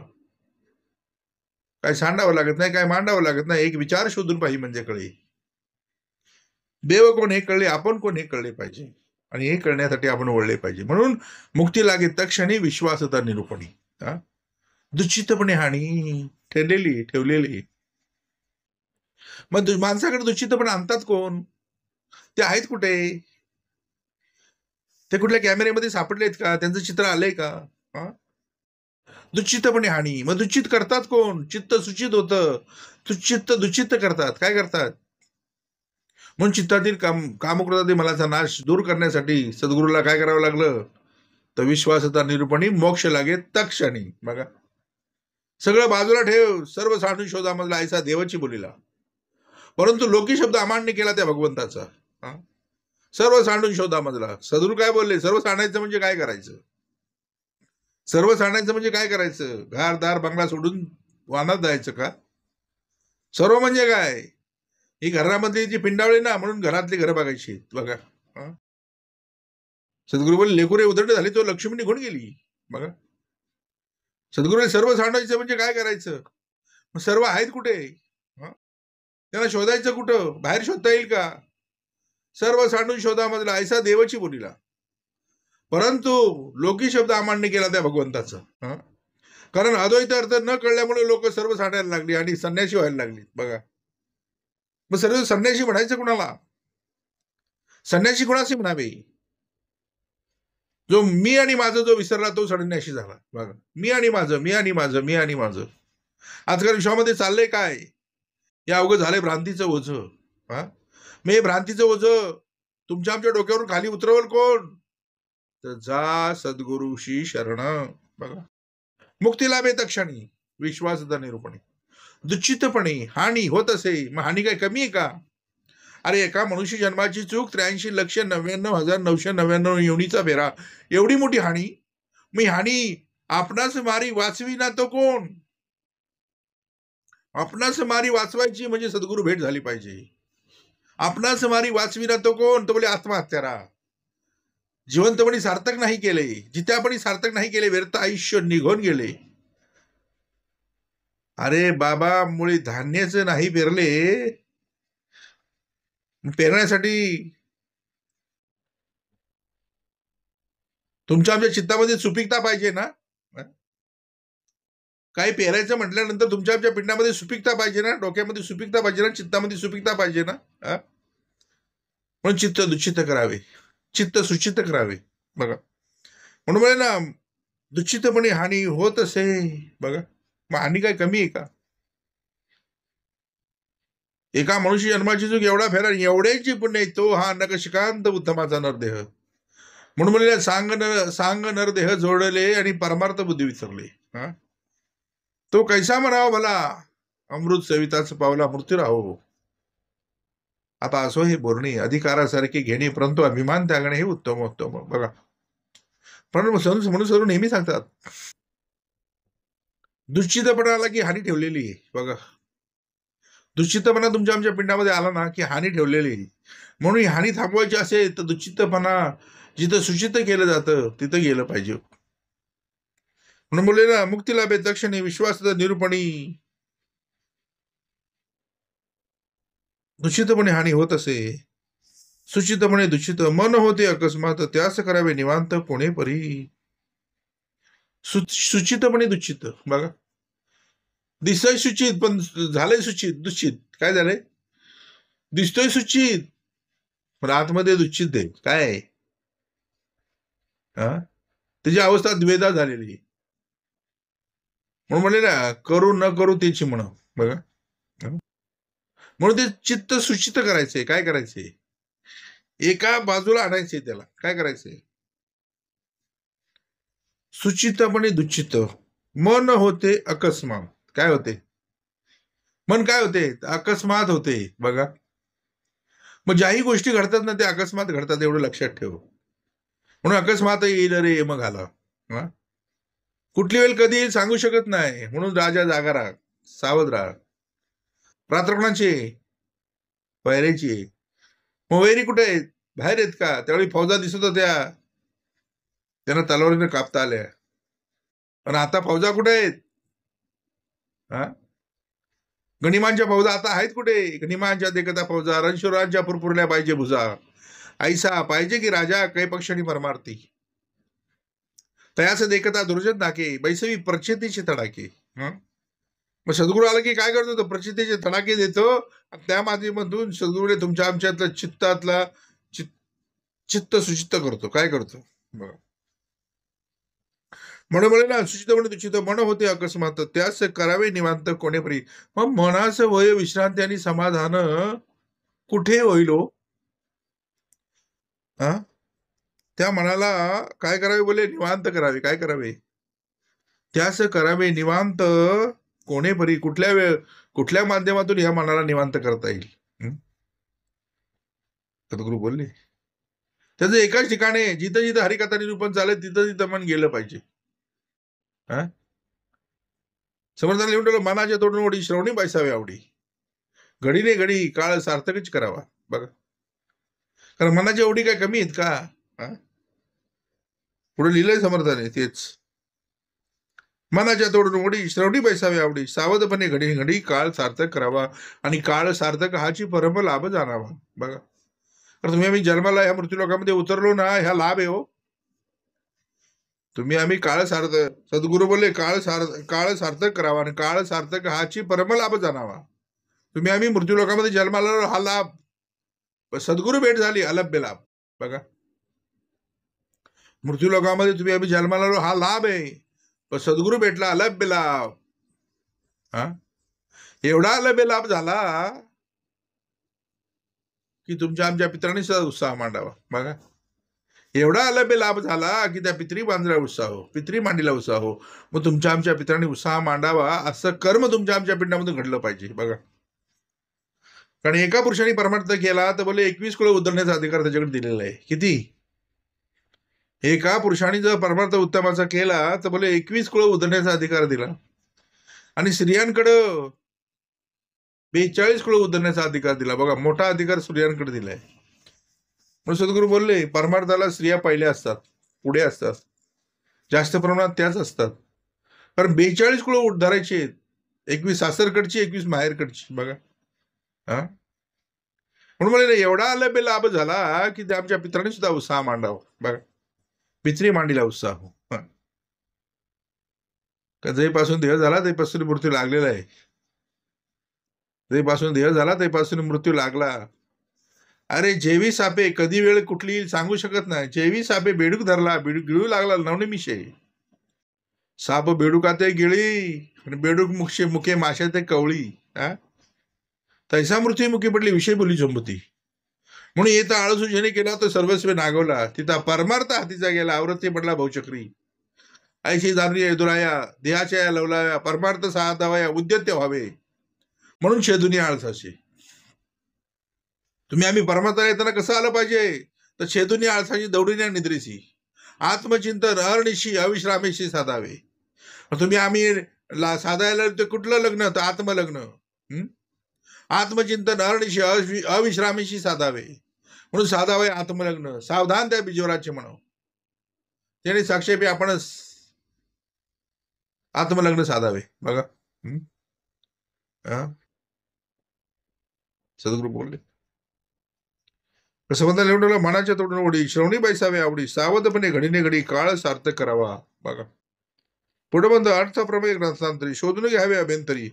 काय सांडावं लागत नाही, काय मांडावं लागत नाही. एक विचार शोधून पाहिजे म्हणजे कळे. देव कोण हे कळले, आपण कोण हे कळले पाहिजे, आणि हे कळण्यासाठी आपण वळले पाहिजे. म्हणून मुक्ती लागे तक्षणी विश्वासता निरूपणी. दुच्छितपणे हानी ठेवलेली. मग माणसाकडे दुच्छितपणे आणतात कोण? ते आहेत कुठे? ते कुठल्या कॅमेऱ्यामध्ये सापडलेत का? त्यांचं चित्र आलंय का? दुच्छितपणे हानी. मग दुच्छित करतात कोण? चित्त सुचित होतं, चित्त दुच्छित करतात. काय करतात? म्हणून चित्तातील कामक्रोधातील मलाचा नाश दूर करण्यासाठी सद्गुरूला काय करावं लागलं? तर विश्वासता निरूपणी मोक्ष लागे तक्षणी. बघा सगळं बाजूला ठेव, सर्व सांडून शोधामधला ऐसा देवाची बोलीला. परंतु लोकी शब्द अमान्य केला त्या भगवंताचा. सर्व सांडून शोधामधला. सद्गुरू काय बोलले? सर्व सांडायचं म्हणजे काय करायचं? सर्व सांडायचं म्हणजे काय करायचं? घरदार बंगला सोडून वानात जायचं का? सर्व म्हणजे काय? ही घरामधली जी पिंडावळी ना, म्हणून घरातली घरं बघायची. बघा सद्गुरू बोलले लेकुरे उदंड झाली तो लक्ष्मी निघून गेली. बघा सद्गुरूने सर्व सांडायचं म्हणजे काय करायचं? मग सर्व आहेत कुठे? त्यांना शोधायचं कुठं? बाहेर शोधता येईल का? सर्व सांडून शोधामधला ऐसा देवाची बोलीला. परंतु लोकी शब्द अमान्य केला त्या भगवंताचा. कारण अद्वैत अर्थ न कळल्यामुळे लोक सर्व सांडायला लागली आणि संन्यासी व्हायला लागली. बघा मग सर्व संन्यासी म्हणायचं कुणाला? संन्यासी कुणाशी म्हणावे? जो मी आणि माझं जो विसरला तो संन्यासी झाला. बघा मी आणि माझं, मी आणि माझं, मी आणि माझं. आजकाल विश्वामध्ये चाललंय काय? या अवघं झालंय भ्रांतीचं ओझ. मी भ्रांतीचं ओझ तुमच्या आमच्या डोक्यावरून खाली उतरवल कोण? तर जा सद्गुरूशी शरण. बघा मुक्ती लाभे तक्षणी विश्वासता निरूपणे. दुःचितपणे हानी होत असे, मग हानी काय कमी आहे का? अरे एका मनुष्य जन्माची चूक 83,99,999 योनीचा फेरा, एवढी मोठी हानी. मी हानी आपणास मारी वाचवी ना तो कोण? आपणास मारी वाचवायची म्हणजे सद्गुरू भेट झाली पाहिजे. आपणास मारी वाचवी ना तो कोण? तो बोले आत्महत्यारा. जिवंतपणी सार्थक नाही केले, जित्यापणी सार्थक नाही केले, व्यर्थ आयुष्य निघून गेले. अरे बाबा, मुळे धान्याचं नाही पेरले, पेरण्यासाठी तुमच्या आमच्या चित्तामध्ये सुपिकता पाहिजे ना. काही पेरायचं म्हटल्यानंतर तुमच्या आमच्या पिंडामध्ये सुपिकता पाहिजे ना, डोक्यामध्ये सुपिकता पाहिजे ना, चित्तामध्ये सुपिकता पाहिजे ना. म्हणून चित्त दुःचित्त करावे, चित्त सुचित्त करावे. बघा म्हणून म्हणे ना, दुःचितपणे हानी होत असे. बघा मग हानी काय कमी आहे का? एका मनुष्य जन्माची चूक एवढा फेरा, एवढ्याची पुण्य तो हा नकशिकांत उत्तमाचा नरदेह. म्हणून म्हणले सांग नरदेह जोडले आणि परमार्थ बुद्धी विसरले. तो कैसा म्हणावा भला, अमृत सविताच पावला मृत्यू राहो. आता असो हे बोलणे, अधिकारासारखे घेणे, परंतु अभिमान त्यागणे हे उत्तम उत्तम. बघा पण म्हणून सर्व नेहमी सांगतात, दुश्चितपणाला की हानी ठेवलेली आहे. बघा दुश्चितपणा तुमच्या आमच्या पिंडामध्ये आला ना की हानी ठेवलेली आहे. म्हणून ही हानी थांबवायची असेल तर दुश्चितपणा जिथं सुचित केलं जातं तिथं गेलं पाहिजे. म्हणून बोलले ना, मुक्ती लाभे तक्षणी विश्वास निरूपणी. दूषितपणे हानी होत असे, सुचितपणे दूषित मन होते अकस्मात, त्यास करावे निवांत कोणे परी. सुचितपणे दूषित. बघा दिसतोय सुचित पण झालंय सुचित दूषित. काय झालंय? दिसतोय सुचित पण आतमध्ये दूषित आहे. काय त्याची अवस्था द्वेधा झालेली. म्हणून म्हणले ना, करू न करू त्याची म्हण. बघा म्हणून ते चित्त सुचित करायचंय. काय करायचंय? एका बाजूला आणायचंय. त्याला काय करायचंय? सुचितपणे दुःचित मन होते अकस्मात. काय होते? मन काय होते? अकस्मात होते. बघा मग ज्याही गोष्टी घडतात ना ते अकस्मात घडतात, एवढं लक्षात ठेव. म्हणून अकस्मात येईल रे मग आला. कुठली वेळ कधी येईल सांगू शकत नाही. म्हणून राजा जागा राहा, सावध राहा. रात्र कोणाची? वैरीची. मग वैरी कुठे आहेत? बाहेर आहेत का? त्यावेळी फौजा दिसत होत्या, त्यांना तलवारीने कापता आल्या. पण आता फौजा कुठे आहेत? गणिमांच्या फौजा आता आहेत कुठे? गणिमांच्या देखता फौजा रणशुरांच्या पुरपुरल्या पाहिजे भुजा. ऐसा पाहिजे की राजा कै पक्षांनी परमार्थी. तयास देखता दुर्जन नाके बैसवी प्रचितीचे तडाके. मग सद्गुरू आला की काय करतो? तो प्रचितीचे तडाके देतो. त्या माध्यमातून सद्गुरूने तुमच्या आमच्यातलं चित्तातला चित्त सुचित्त करतो. काय करतो? म्हणून म्हणे ना, सुचितपणे दुचित मन होते अकस्मात, त्यास करावे निवांत कोणेपरी. मग मनास वय विश्रांती आणि समाधान कुठे होईल? त्या मनाला काय करावे? बोले निवांत करावे. काय करावे? त्यास करावे निवांत कोणेपरी. कुठल्या माध्यमातून या मनाला निवांत करता येईल? सद्गुरू बोलले त्याचं एकाच ठिकाणी जिथं जिथं हरिकथा निरूपण झालं तिथं तिथं मन गेलं पाहिजे. समर्थाने लिहून ठेवलं, मनाच्या तोडून ओढी श्रवणी बैसावी आवडी, घडीने घडी काळ सार्थकच करावा. बघा कारण मनाची ओढी काय कमी आहेत का? पुढे लिहिलंय समर्थाने तेच, मनाच्या तोडून ओढी श्रवणी बैसावी आवडी, सावधपणे घडी घडी काळ सार्थक करावा आणि काळ सार्थक हाची परम लाभ जाणावा. बघा तर तुम्ही आम्ही जन्माला ह्या मृत्यूलोकामध्ये उतरलो ना, ह्या लाभ आहे हो. तुम्ही आम्ही काळ सार्थक, सद्गुरू बोलले काळ सार्थक करावा आणि काळ सार्थक हाची परम लाभ जाणावा. तुम्ही आम्ही मृत्यूलोकामध्ये जन्माला हा लाभ, सद्गुरू भेट झाली अलभ्य लाभ. बघा मृत्यूलोकामध्ये तुम्ही आम्ही जन्माला हा लाभ आहे, पण सद्गुरू भेटला अलभ्य लाभ. एवढा अलभ्य लाभ झाला की तुमच्या आमच्या पितरांनी सुद्धा उत्साह मांडावा. बघा एवढा अलभ्य लाभ झाला की त्या पितरी बांधल्या उत्साह हो, पितरी मांडीला उत्साह हो. मग तुमच्या आमच्या पितरांनी उत्साह मांडावा असं कर्म तुमच्या आमच्या पिंडामधून घडलं पाहिजे बघा. कारण एका पुरुषाने परमार्थ केला तर बोले 21 कुळ उद्धरण्याचा अधिकार त्याच्याकडे दिलेला आहे. किती? एका पुरुषाने जर परमार्थ उत्तमाचा केला तर बोले 21 कुळ उद्धरण्याचा अधिकार दिला. आणि स्त्रियांकडं 42 कुळ उद्धरण्याचा अधिकार दिला. बघा, मोठा अधिकार स्त्रियांकडे दिलाय. म्हणून सद्गुरू बोलले परमार्थाला स्त्रिया पहिल्या असतात, पुढे असतात, जास्त प्रमाणात त्याच असतात. कारण 42 कुळ उद्धारायचे, 21 सासरकडची, 21 माहेरकडची. बघा, हा, म्हणून मला एवढा अलभ्य लाभ झाला की त्या आमच्या पित्रांनी सुद्धा उत्साह मांडावा. बघा, पित्री मांडीला उत्साह हो. जेपासून देह झाला तेपासून मृत्यू लागलेला आहे. जेपासून देह झाला तेपासून मृत्यू लागला. अरे जेवी सापे कधी वेळ कुठली सांगू शकत नाही. जेवी सापे बेडूक धरला, गिळू लागला नवनिमिषे. साप बेडूका ते गिळी आणि बेडूक मुखे माशा ते कवळी. तैसा मृत्यू मुखी पडली विषय बोली जंबती. म्हणून येता आळसू जेने केला तर सर्वस्व नागवला. तिथं परमार्थ हातीचा गेला, आवृत्ती पडला बहुचक्री. ऐशी जाणली दुराया देहाच्या या लवलाया, परमार्थ साधावया उद्यत्य व्हावे म्हणून छेदुनी आळसाशी. तुम्ही आम्ही परमार्थाला येताना कसं आलं पाहिजे तर छेदुनी आळसाची दौडीने निद्रेसी. आत्मचिंतन अनिशी अविश्रामेशी साधावे. तुम्ही आम्ही साधायला ते कुठलं लग्न तर आत्मलग्न. आत्मचिंतन अनिशी अविश्रामेशी साधावे म्हणून साधावे आत्मलग्न. सावधान त्या बिजोराचे म्हणून त्याने साक्षेपी आपणच आत्मलग्न साधावे. बघा, सद्गुरू बोलले कसं म्हणता लिहून मनाच्या तोडून ओढी श्रवणी बैसावे आवडी. सावधपणे घडीने घडी काळ सार्थक करावा. बघा, पुढे बंद अर्थप्रमेय ग्रंथांतरी शोधून घ्यावे अभ्यंतरी.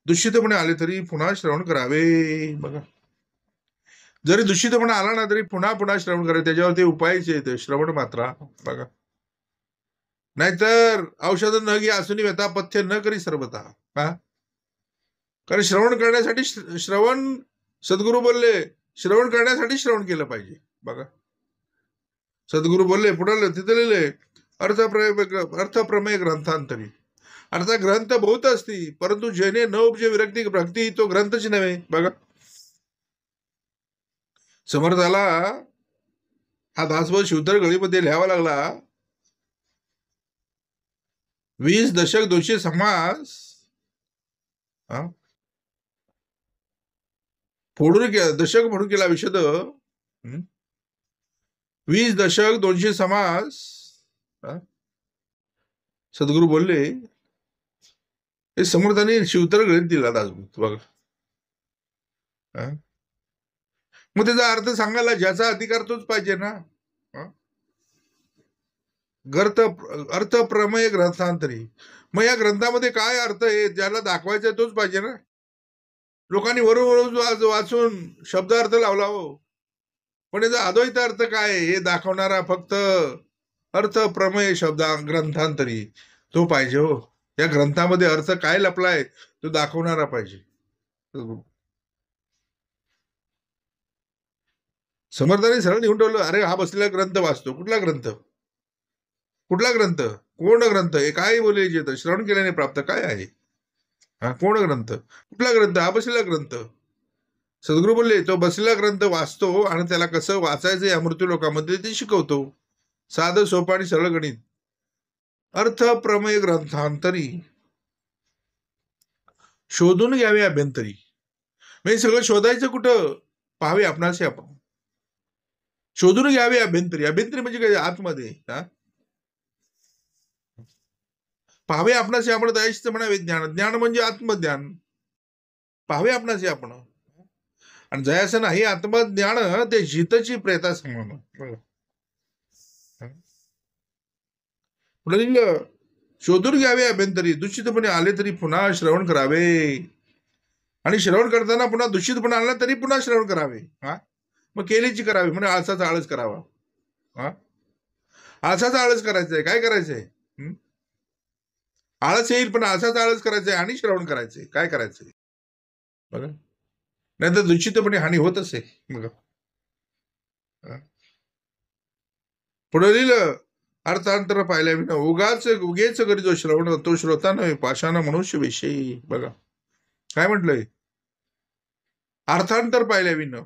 दूषितपणे आले तरी पुन्हा श्रवण करावे. बघा, जरी दूषितपणे आला ना तरी पुन्हा पुन्हा श्रवण करावे. त्याच्यावरती उपायच येते श्रवण मात्रा. बघा, नाहीतर औषध न घे असून व्यथा पथ्य न करी सर्वता. कारण श्रवण करण्यासाठी श्रवण सद्गुरू बोलले श्रवण करण्यासाठी श्रवण केलं पाहिजे. बघा, सद्गुरू बोलले पुढे तिथे लिहिले अर्थप्रमेय ग्रंथांतरी. अर्थात ग्रंथ बहुत असती परंतु जेने न उपजे विरक्ती भक्ती तो ग्रंथच नव्हे. बघा, समर्थाला हा दासबोध शिवतर गळीमध्ये लिहावा लागला. 20 दशक 200 समास फोडून दशक फोडून केला विशद. 20 दशक 200 समास सद्गुरू बोलले हे समर्थाने शिवतर गळीत दिला दासबोध. बघा, मग त्याचा अर्थ सांगायला ज्याचा अधिकार तोच पाहिजे ना. अर्थप्रमेय ग्रंथांतरी. मग या ग्रंथामध्ये काय अर्थ आहे ज्याला दाखवायचा तोच पाहिजे ना. लोकांनी वरून वाचून शब्दार्थ लावला हो, पण याचा अद्वैत अर्थ काय हे दाखवणारा फक्त अर्थप्रमेय ग्रंथांतरी तो पाहिजे हो. या ग्रंथामध्ये अर्थ काय लपलाय तो दाखवणारा पाहिजे. समर्थाने सरळ निघून ठेवलं. अरे हा बसलेला ग्रंथ वाचतो. कुठला ग्रंथ? कुठला ग्रंथ? कोण ग्रंथ? हे काय बोलायचे तर श्रवण केल्याने प्राप्त काय आहे? कोण ग्रंथ? कुठला ग्रंथ? हा बसलेला ग्रंथ. सद्गुरू बोलले तो बसलेला ग्रंथ वाचतो आणि त्याला कसं वाचायचं या मृत्यू लोकांमध्ये ते शिकवतो. साधं सोपं आणि सरळ गणित. अर्थप्रमेय ग्रंथांतरी शोधून घ्यावे अभ्यंतरी. म्हणजे सगळं शोधायचं कुठं? पाहावे आपणास. आपण शोधून घ्यावे अभ्यंतरी. अभ्यंतरी म्हणजे काय? आतमध्ये. पाहावे आपणास आपण दयाशीच म्हणावे. ज्ञान म्हणजे आत्मज्ञान. पाहावे आपणास आपण. आणि जयासन नाही आत्मज्ञान ते जितची प्रेता समान. शोधून घ्यावे अभ्यंतरी. दूषितपणे आले तरी पुन्हा श्रवण करावे. आणि श्रवण करताना पुन्हा दूषितपणे आला तरी पुन्हा श्रवण करावे. मग केलीची करावी म्हणजे आळसाचा आळस करावा. आळसाचा आळस करायचंय. काय करायचंय? आळस येईल पण आळसाचा आळस करायचंय आणि श्रवण करायचंय. काय करायचंय? बघा, नाहीतर दूषितपणे हानी होत असे. बघा, पुढे लिहिलं, अर्थांतर पाहिल्या विना उगेच करी जो श्रवण तो श्रोता नव्हे पाषाण मनुष्य विषयी. बघा काय म्हटलंय, अर्थांतर पाहिल्या विना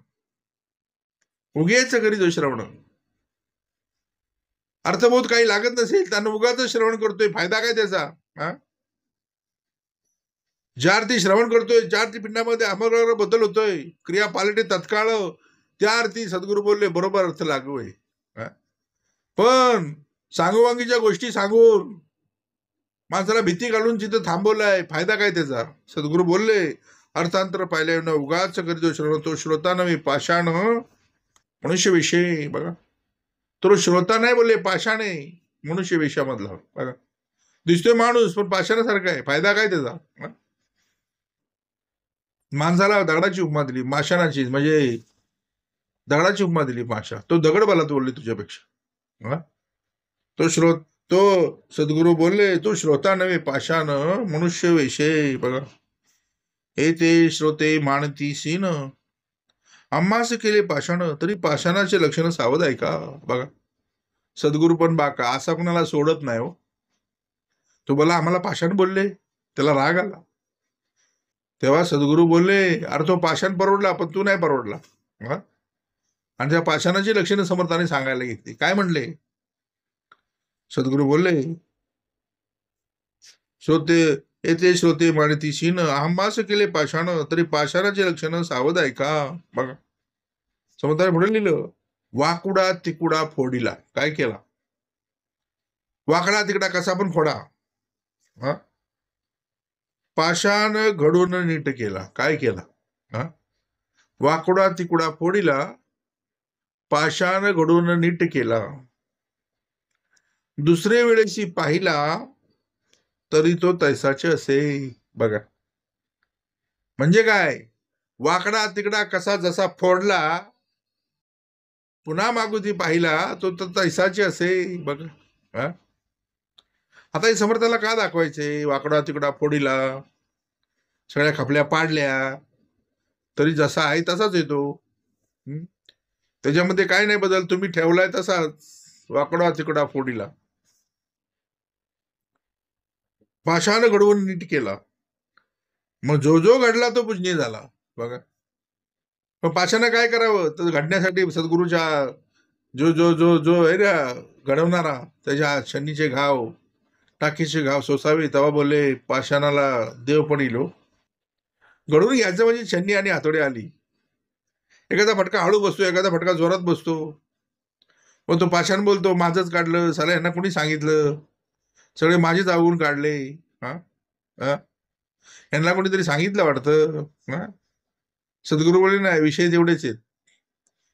उगेच करी जो श्रवण. अर्थबोध काही लागत नसेल त्यांना उगाच श्रवण करतोय, फायदा काय त्याचा. ज्या अर्थी श्रवण करतोय, ज्या अर्थी पिंडामध्ये आमरण बदल होतोय, क्रिया पालटे तत्काळ, त्या अर्थी सद्गुरू बोलले बरोबर अर्थ लागू आहे. पण सांगोवांगीच्या गोष्टी सांगून माणसाला भीती घालून तिथं थांबवलाय, फायदा काय त्याचा. सद्गुरू बोलले अर्थांतर पाहिल्या उगाच करीतो श्रवण तो श्रोता नव्हे पाषाण मनुष्य विषय. बघा तो श्रोता नाही बोलले, पाषाण आहे मनुष्य विषयामधला. बघा दिसतोय माणूस पण पाषाणासारखा आहे, फायदा काय त्याचा. माणसाला दगडाची उपमा दिली, माशानाची म्हणजे दगडाची उपमा दिली माशा. तो दगड मला बोलले तुझ्यापेक्षा. तो सद्गुरू बोलले तू श्रोता नव्हे पाषाण मनुष्य विषय. बघा हे ते श्रोते मानती सीन आम्हास केले पाषाण तरी पाषाणाचे लक्षण सावध आहे का. बघा सद्गुरू पण बाका असा कुणाला सोडत नाही हो. तो बोला आम्हाला पाषाण बोलले, त्याला राग आला. तेव्हा सद्गुरू बोलले अरे तो पाषाण परवडला पण तू नाही परवडला. आणि त्या पाषाणाची लक्षणं समर्थाने सांगायला घेतली. काय म्हणले सद्गुरू बोलले, श्रोते येथे श्रोते मानती शीन आम्हास केले पाषाण तरी पाषाणाचे लक्षण सावध आहे का. बघा समर्थाने पुढे लिहिलं, वाकुडा तिकुडा फोडीला. काय केला, वाकडा तिकडा कसा पण फोडा, पाषाण घडून नीट केला. काय केला, वाकुडा तिकुडा फोडीला पाषाण घडून नीट केला. दुसरे वेळेशी पाहिला तरी तो तैसाचे असे. बघा म्हणजे काय, वाकडा तिकडा कसा जसा फोडला पुन्हा मागुती पाहिला तो तर तैसाचे असे. बघा आता हे समर्थाला का दाखवायचे, वाकडा तिकडा फोडीला सगळ्या खपल्या पाडल्या तरी जसा आहे तसाच येतो. त्याच्यामध्ये काय नाही बदल, तुम्ही ठेवलाय तसाच वाकडा तिकडा फोडीला. पाषाण घडवून नीट केला, मग जो जो घडला तो पूजनीय झाला. बघा मग पाषाण काय करावं तर घडण्यासाठी सद्गुरूच्या जो जो जो जो आहे ना घडवणारा त्याच्या शनीचे घाव टाकीचे घाव सोसावे. तेव्हा बोलले पाषाणाला देव पण इलो. घडवून घ्यायचं म्हणजे शनी आणि हातोडे आली. एखादा फटका हळू बसतो, एखादा फटका जोरात बसतो. पण तो पाषाण बोलतो माझंच काढलं साला, यांना कोणी सांगितलं, सगळे माझेच आवून काढले. यांना कोणीतरी सांगितलं वाटतं. सद्गुरू बोलले नाही, विषय तेवढेच आहेत,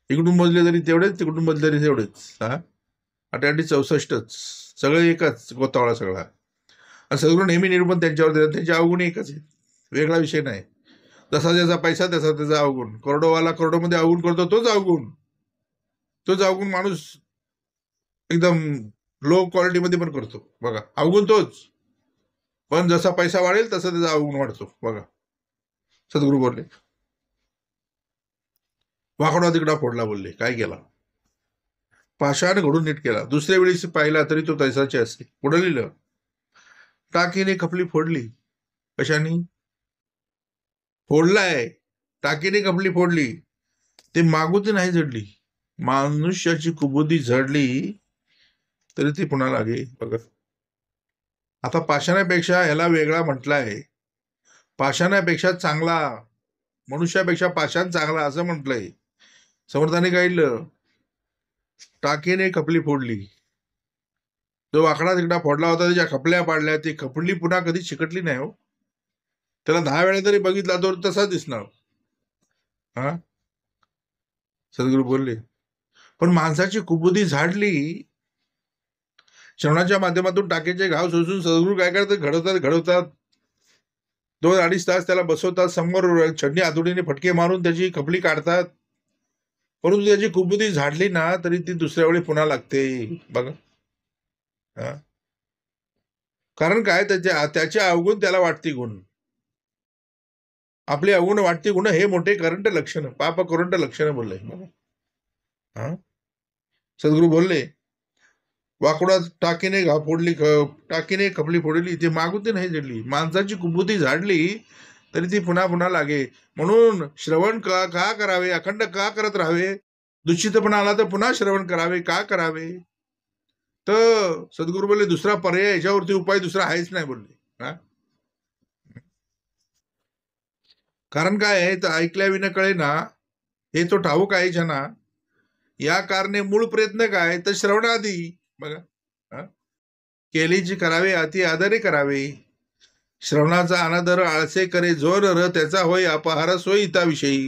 इकडून बदले तरी तेवढेच तिकडून बदले तरी तेवढेच. 68-64 सगळे एकच गोतावळा सगळा. आणि सद्गुरू नेहमी निरूपण त्यांच्यावर देतात, त्यांचे अवगुण एकच आहेत, वेगळा विषय नाही. जसा ज्याचा पैसा तसा त्याचा अवगुण. करोडोवाला करोडोमध्ये अवगुण करतो तोच अवगुण माणूस एकदम लो क्वालिटीमध्ये पण करतो. बघा अवगुण तोच, पण जसा पैसा वाढेल तसा त्याचा अवगुण वाढतो. बघा सद्गुरू बोलले वाकडा तिकडा फोडला. बोलले काय केला, पाषाण घडून नीट केला. दुसऱ्या वेळी पाहिला तरी तो तैसाचे असते. पुढे लिहिलं, टाकीने खपली फोडली. कशाने फोडलाय, टाकीने खपली फोडली, ते मागुती नाही झडली. मनुष्याची कुबुद्धी झडली तरी ती पुन्हा लागे. बघा आता पाषाणापेक्षा ह्याला वेगळा म्हटलाय, पाषाणापेक्षा चांगला, मनुष्यापेक्षा पाषाण चांगला असं म्हटलंय. समर्थाने काढलं, टाकीने खपली फोडली. जो वाकडा तिकडा फोडला होता त्याच्या खपल्या पाडल्या, ती खपली पुन्हा कधी चिकटली नाही हो. त्याला 10 वेळा तरी बघितला तर तसाच दिसणार. सद्गुरू बोलले पण माणसाची कुबुद्धी झाडली. श्रवणाच्या माध्यमातून टाकेचे घाव सोसून सद्गुरू काय करतात, घडवतात 2-2.5 तास त्याला बसवतात समोर, छडणी हातोडीने फटके मारून त्याची खपली काढतात. परंतु त्याची कुबुद्धी झाडली ना तरी ती दुसऱ्या वेळी पुन्हा लागते. बघा कारण काय, त्याचे अवगुण त्याला वाटते गुण. आपले अवगुण वाटते गुण हे मोठे करंट लक्षण, पाप करंट लक्षण बोलले. सद्गुरू बोलले वाकुडात टाकीने फोडली टाकीने खपली फोडली ती मागुती नाही जडली. माणसाची कुबुद्धी झाडली तरी ती पुन्हा पुन्हा लागे. म्हणून श्रवण का करावे, अखंड का करत राहावे, दूषितपणा आला तर पुन्हा श्रवण करावे, का करावे. तर सद्गुरू बोलले दुसरा पर्याय याच्यावरती उपाय दुसरा आहेच नाही बोलले. कारण काय आहे तर ऐकल्या विना कळे ना, हे तो ठाऊक आहे जना. या कारणे मूळ प्रयत्न काय तर श्रवणादी बघा, केलीची करावे अति आदरे करावे. श्रवणाचा अनादर आळसे करे जो नर, त्याचा होय अपहार सोय हिताविषयी.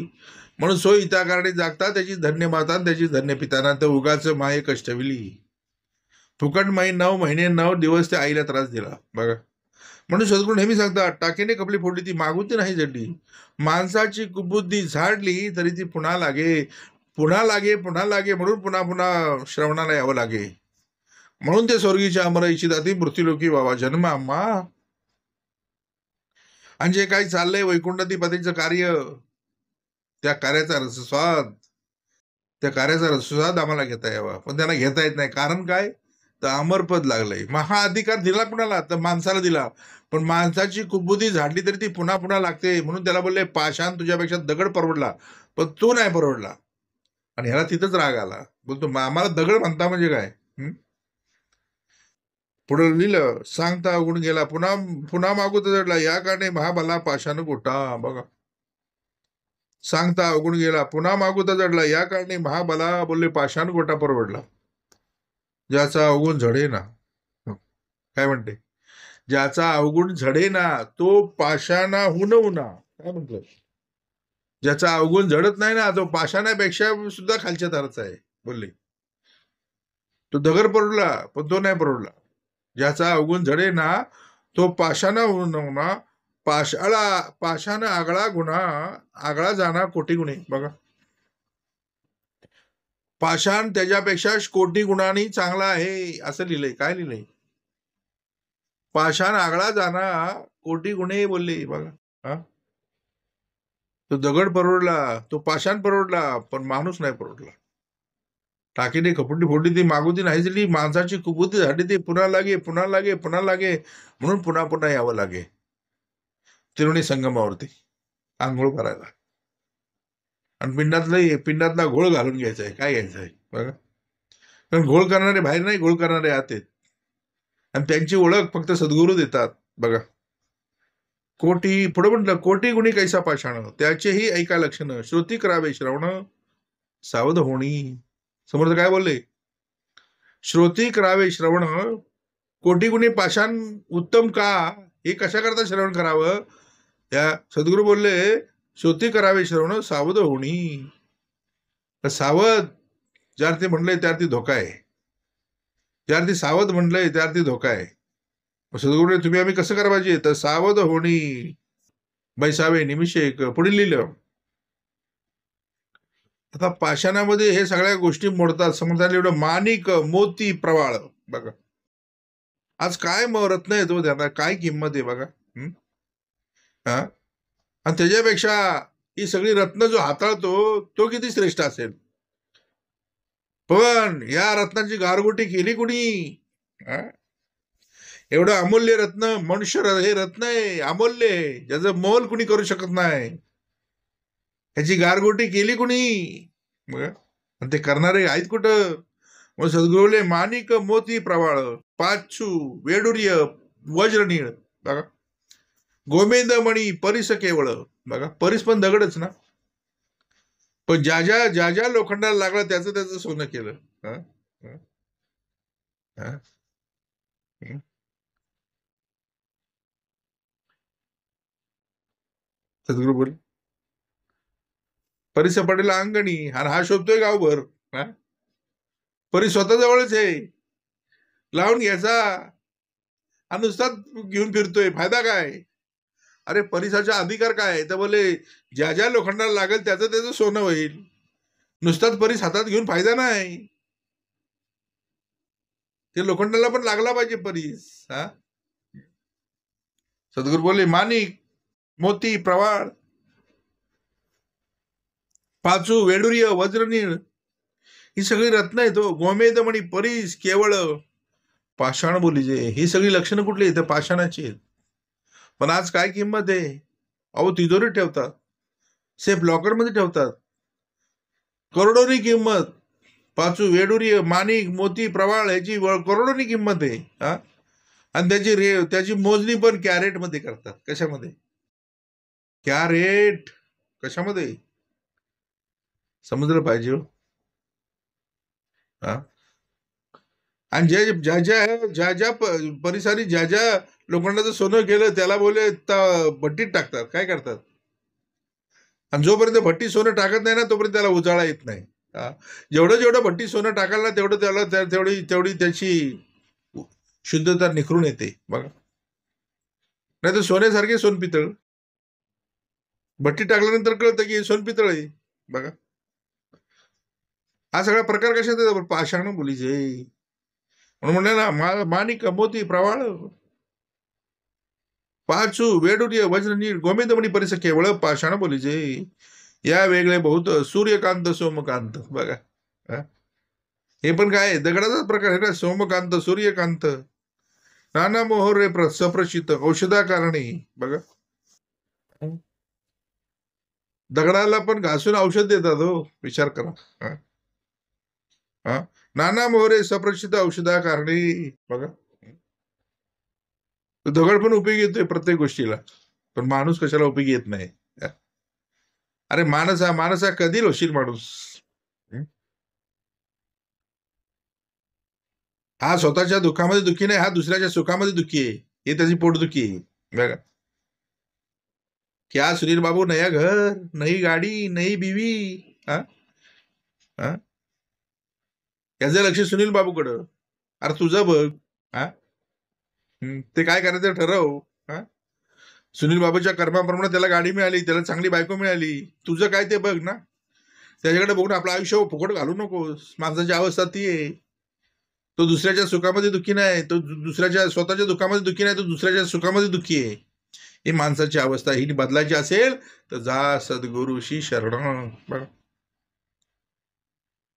म्हणून सोय हिता कारणे जागता त्याची धन्य माता त्याची धन्य पिताना तर उगाच माये कष्टविली. फुकट माई 9 महिने 9 दिवस त्या आईला त्रास दिला बघा. म्हणून सद्गुरू नेहमी सांगतात टाकीने कपली फोडली ती मागुती नाही जडली. माणसाची कुबुद्धी झाडली तरी ती पुन्हा लागे, पुन्हा लागे, पुन्हा लागे. म्हणून पुन्हा पुन्हा श्रवणाला यावं लागे. म्हणून ते स्वर्गीच्या अमर इच्छिताती मृत्यूलोकी व्हावा जन्म आम्हा. आणि जे काही चाललंय वैकुंठाधिपतीचं कार्य, त्या कार्याचा रसस्वाद, त्या कार्याचा रसस्वाद आम्हाला घेता यावा. पण त्यांना घेता येत नाही. कारण काय तर अमरपद लागलंय. हा अधिकार दिला कुणाला तर माणसाला दिला. पण माणसाची कुबुद्धी झाडली तरी ती पुन्हा पुन्हा लागते. म्हणून त्याला बोलले पाषाण तुझ्यापेक्षा दगड परवडला पण तू नाही परवडला. आणि ह्याला तिथंच राग आला. बोलतो आम्हाला दगड म्हणता म्हणजे काय. पुढे लिहिलं सांगता अवगुण गेला पुन्हा पुन्हा मागू जडला या कारणे महाबला पाषाण गोटा बघा. सांगता अवगुण गेला पुन्हा मागू जडला या कारणे महाबला बोलले पाषाण गोटा परवडला. ज्याचा अवगुण झडे ना, काय म्हणते, ज्याचा अवगुण झडे ना तो पाषाणाहून उना. काय म्हटलं, ज्याचा अवगुण झडत नाही ना तो पाषाणापेक्षा सुद्धा खालच्या थराचा आहे बोलले. तो दगड परवडला पण तो नाही परवडला. ज्याचा अवगुण झडे ना तो पाषाणाहून उना. पाषाण आगळा गुन्हा आगळा जाणा कोटी गुणे बघा. पाषाण त्याच्यापेक्षा कोटी गुणांनी चांगला आहे असं लिहिलंय. काय लिहिलंय, पाषाण आगळा जाणा कोटी गुणे बोलले बघा. तो दगड परवडला, तो पाषाण परवडला पण माणूस नाही परवडला. टाकीने खपडली फोडली ती मागुती नाही दिली. माणसाची कुबुद्धी झाली ती पुन्हा लागे, पुन्हा लागे, पुन्हा लागे. म्हणून पुन्हा पुन्हा यावं लागे त्रिवेणी संगमावरती आंघोळ करायला. आणि पिंडातला घोळ घालून घ्यायचा आहे. काय घ्यायचं आहे बघा. कारण घोळ करणारे बाहेर नाही, घोळ करणारे आत आहेत. आणि त्यांची ओळख फक्त सद्गुरू देतात बघा. कोटी पुढे म्हटलं कोटी गुणी कैसा पाषाण त्याचेही ऐका लक्षण. श्रुती करावे श्रवण सावध होणी. समर्थ काय बोलले, श्रोती करावे श्रवण कोटी गुणी पाषाण उत्तम का. हे कशा करता श्रवण करावं. त्या सद्गुरू बोलले श्रोती करावे श्रवण सावध होणी. सावध ज्यार्थी म्हणलंय त्यार्थी धोका आहे. ज्यार्थी सावध म्हणलंय त्यार्थी धोका आहे. सद्गुरू तुम्ही आम्ही कसं करा पाहिजे तर सावध होणी बैसावे निमिषे. पुढे लिहिलं आता पाषाणामध्ये हे सगळ्या गोष्टी मोडतात. समजा एवढं माणिक मोती प्रवाळ बघा. आज काय रत्न येतो त्यांना काय किंमत आहे बघा. आणि त्याच्यापेक्षा ही सगळी रत्न जो हाताळतो तो किती श्रेष्ठ असेल. पण या रत्नाची गारगोटी केली कुणी. एवढं अमूल्य रत्न मनुष्य हे रत्न आहे अमूल्य, ज्याचं मोल कुणी करू शकत नाही. ह्याची गारगोटी केली कुणी. आणि ते करणारे आहेत कुठं. मग सद्गुरूले माणिक मोती प्रवाळ पाचू वेडुर्य वज्रनीळ बघा. गोमेंद मणी परिस केवळ बघा. परिस पण दगडच ना. पण ज्या ज्या लोखंडाला लागलं त्याचं सोनं केलं. सद्गुरू बोल परिस पडेला अंगणी आणि हा शोधतोय गावभर. परी स्वतः जवळच आहे, लावून घ्यायचा आणि नुसताच घेऊन फिरतोय. फायदा काय. अरे परिसाचा अधिकार काय तर बोले ज्या लोखंडाला लागेल त्याचं सोनं होईल. नुसताच परीस हातात घेऊन फायदा नाही. ते लोखंडाला पण लागला पाहिजे परीस. सद्गुरू बोले माणिक मोती प्रवाळ पाचू वेडुर्य वज्रनीळ ही सगळी रत्न आहेत. गोमेद मणी परीस केवळ पाषाण बोलीचे ही सगळी लक्षणं कुठली आहेत? पाषाणाची आहेत. पण आज काय किंमत आहे? अहो तिजोरीत ठेवतात, सेफ लॉकरमध्ये ठेवतात, करोडोनी किंमत. पाचू वेडुरी माणिक मोती प्रवाळ ह्याची करोडोनी किंमत आहे. हा, आणि त्याची मोजणी पण कॅरेट मध्ये करतात. कशामध्ये? कॅरेट. कशामध्ये? समजलं पाहिजे. हा, आणि ज्या परिसरी ज्या ज्या लोकांना जर सोनं केलं त्याला बोले भट्टीत टाकतात. काय करतात? आणि जोपर्यंत भट्टी सोनं टाकत नाही ना तोपर्यंत त्याला उजाळा येत नाही. जेवढं भट्टी सोनं टाकाल ना तेवढं त्याला तेवढी त्याची शुद्धता निखरून येते. बघा, नाही तर सोन्यासारखे सोनपितळ. भट्टी टाकल्यानंतर कळतं की सोनपितळ आहे. बघा, हा सगळा प्रकार कशात येतो? पाषाण बोलीचे. म्हणून म्हणले ना, माणिक मोती प्रवाळ पाचू वेडूर्य वज्रनीळ गोमेदमणी परिस केवळ पाषाण बोलीचे. या वेगळे बहुत सूर्यकांत सोमकांत. बघा, हे पण काय दगडाचाच प्रकार आहे ना. सोमकांत सूर्यकांत नाना मोहरे सप्रचित औषधाकारणी. बघा, दगडाला पण घासून औषध देतात हो. विचार करा. नाना मोहरे सप्रचित औषधाकारणी. बघा, दगड पण उपयोगी येतोय प्रत्येक गोष्टीला, पण माणूस कशाला उपयोगी येत नाही. अरे माणूस हा कधी होशील माणूस. हा स्वतःच्या दुःखामध्ये दुःखी नाही, हा दुसऱ्याच्या सुखामध्ये दुःखी आहे. हे त्याची पोटदुखी आहे. बघा, क्या सुनील बाबू नया घर, नई गाडी, नई बीवी. हा, याचं लक्ष सुनील बाबूकडं. अरे तुझं बघ. हा, ते काय करायचं ठरव. हा, सुनील बाबूच्या कर्माप्रमाणे त्याला गाडी मिळाली, त्याला चांगली बायको मिळाली. तुझं काय ते बघ ना. त्याच्याकडे बघून आपलं आयुष्य फुकट घालू नकोस. माणसाची अवस्था ती आहे. तो दुसऱ्याच्या सुखामध्ये दुःखी नाही, तो दुसऱ्याच्या स्वतःच्या दुःखामध्ये दुःखी नाही, तो दुसऱ्याच्या सुखामध्ये दुःखी आहे. ही माणसाची अवस्था. ही बदलायची असेल तर जा सद्गुरुशी शरण. बघा,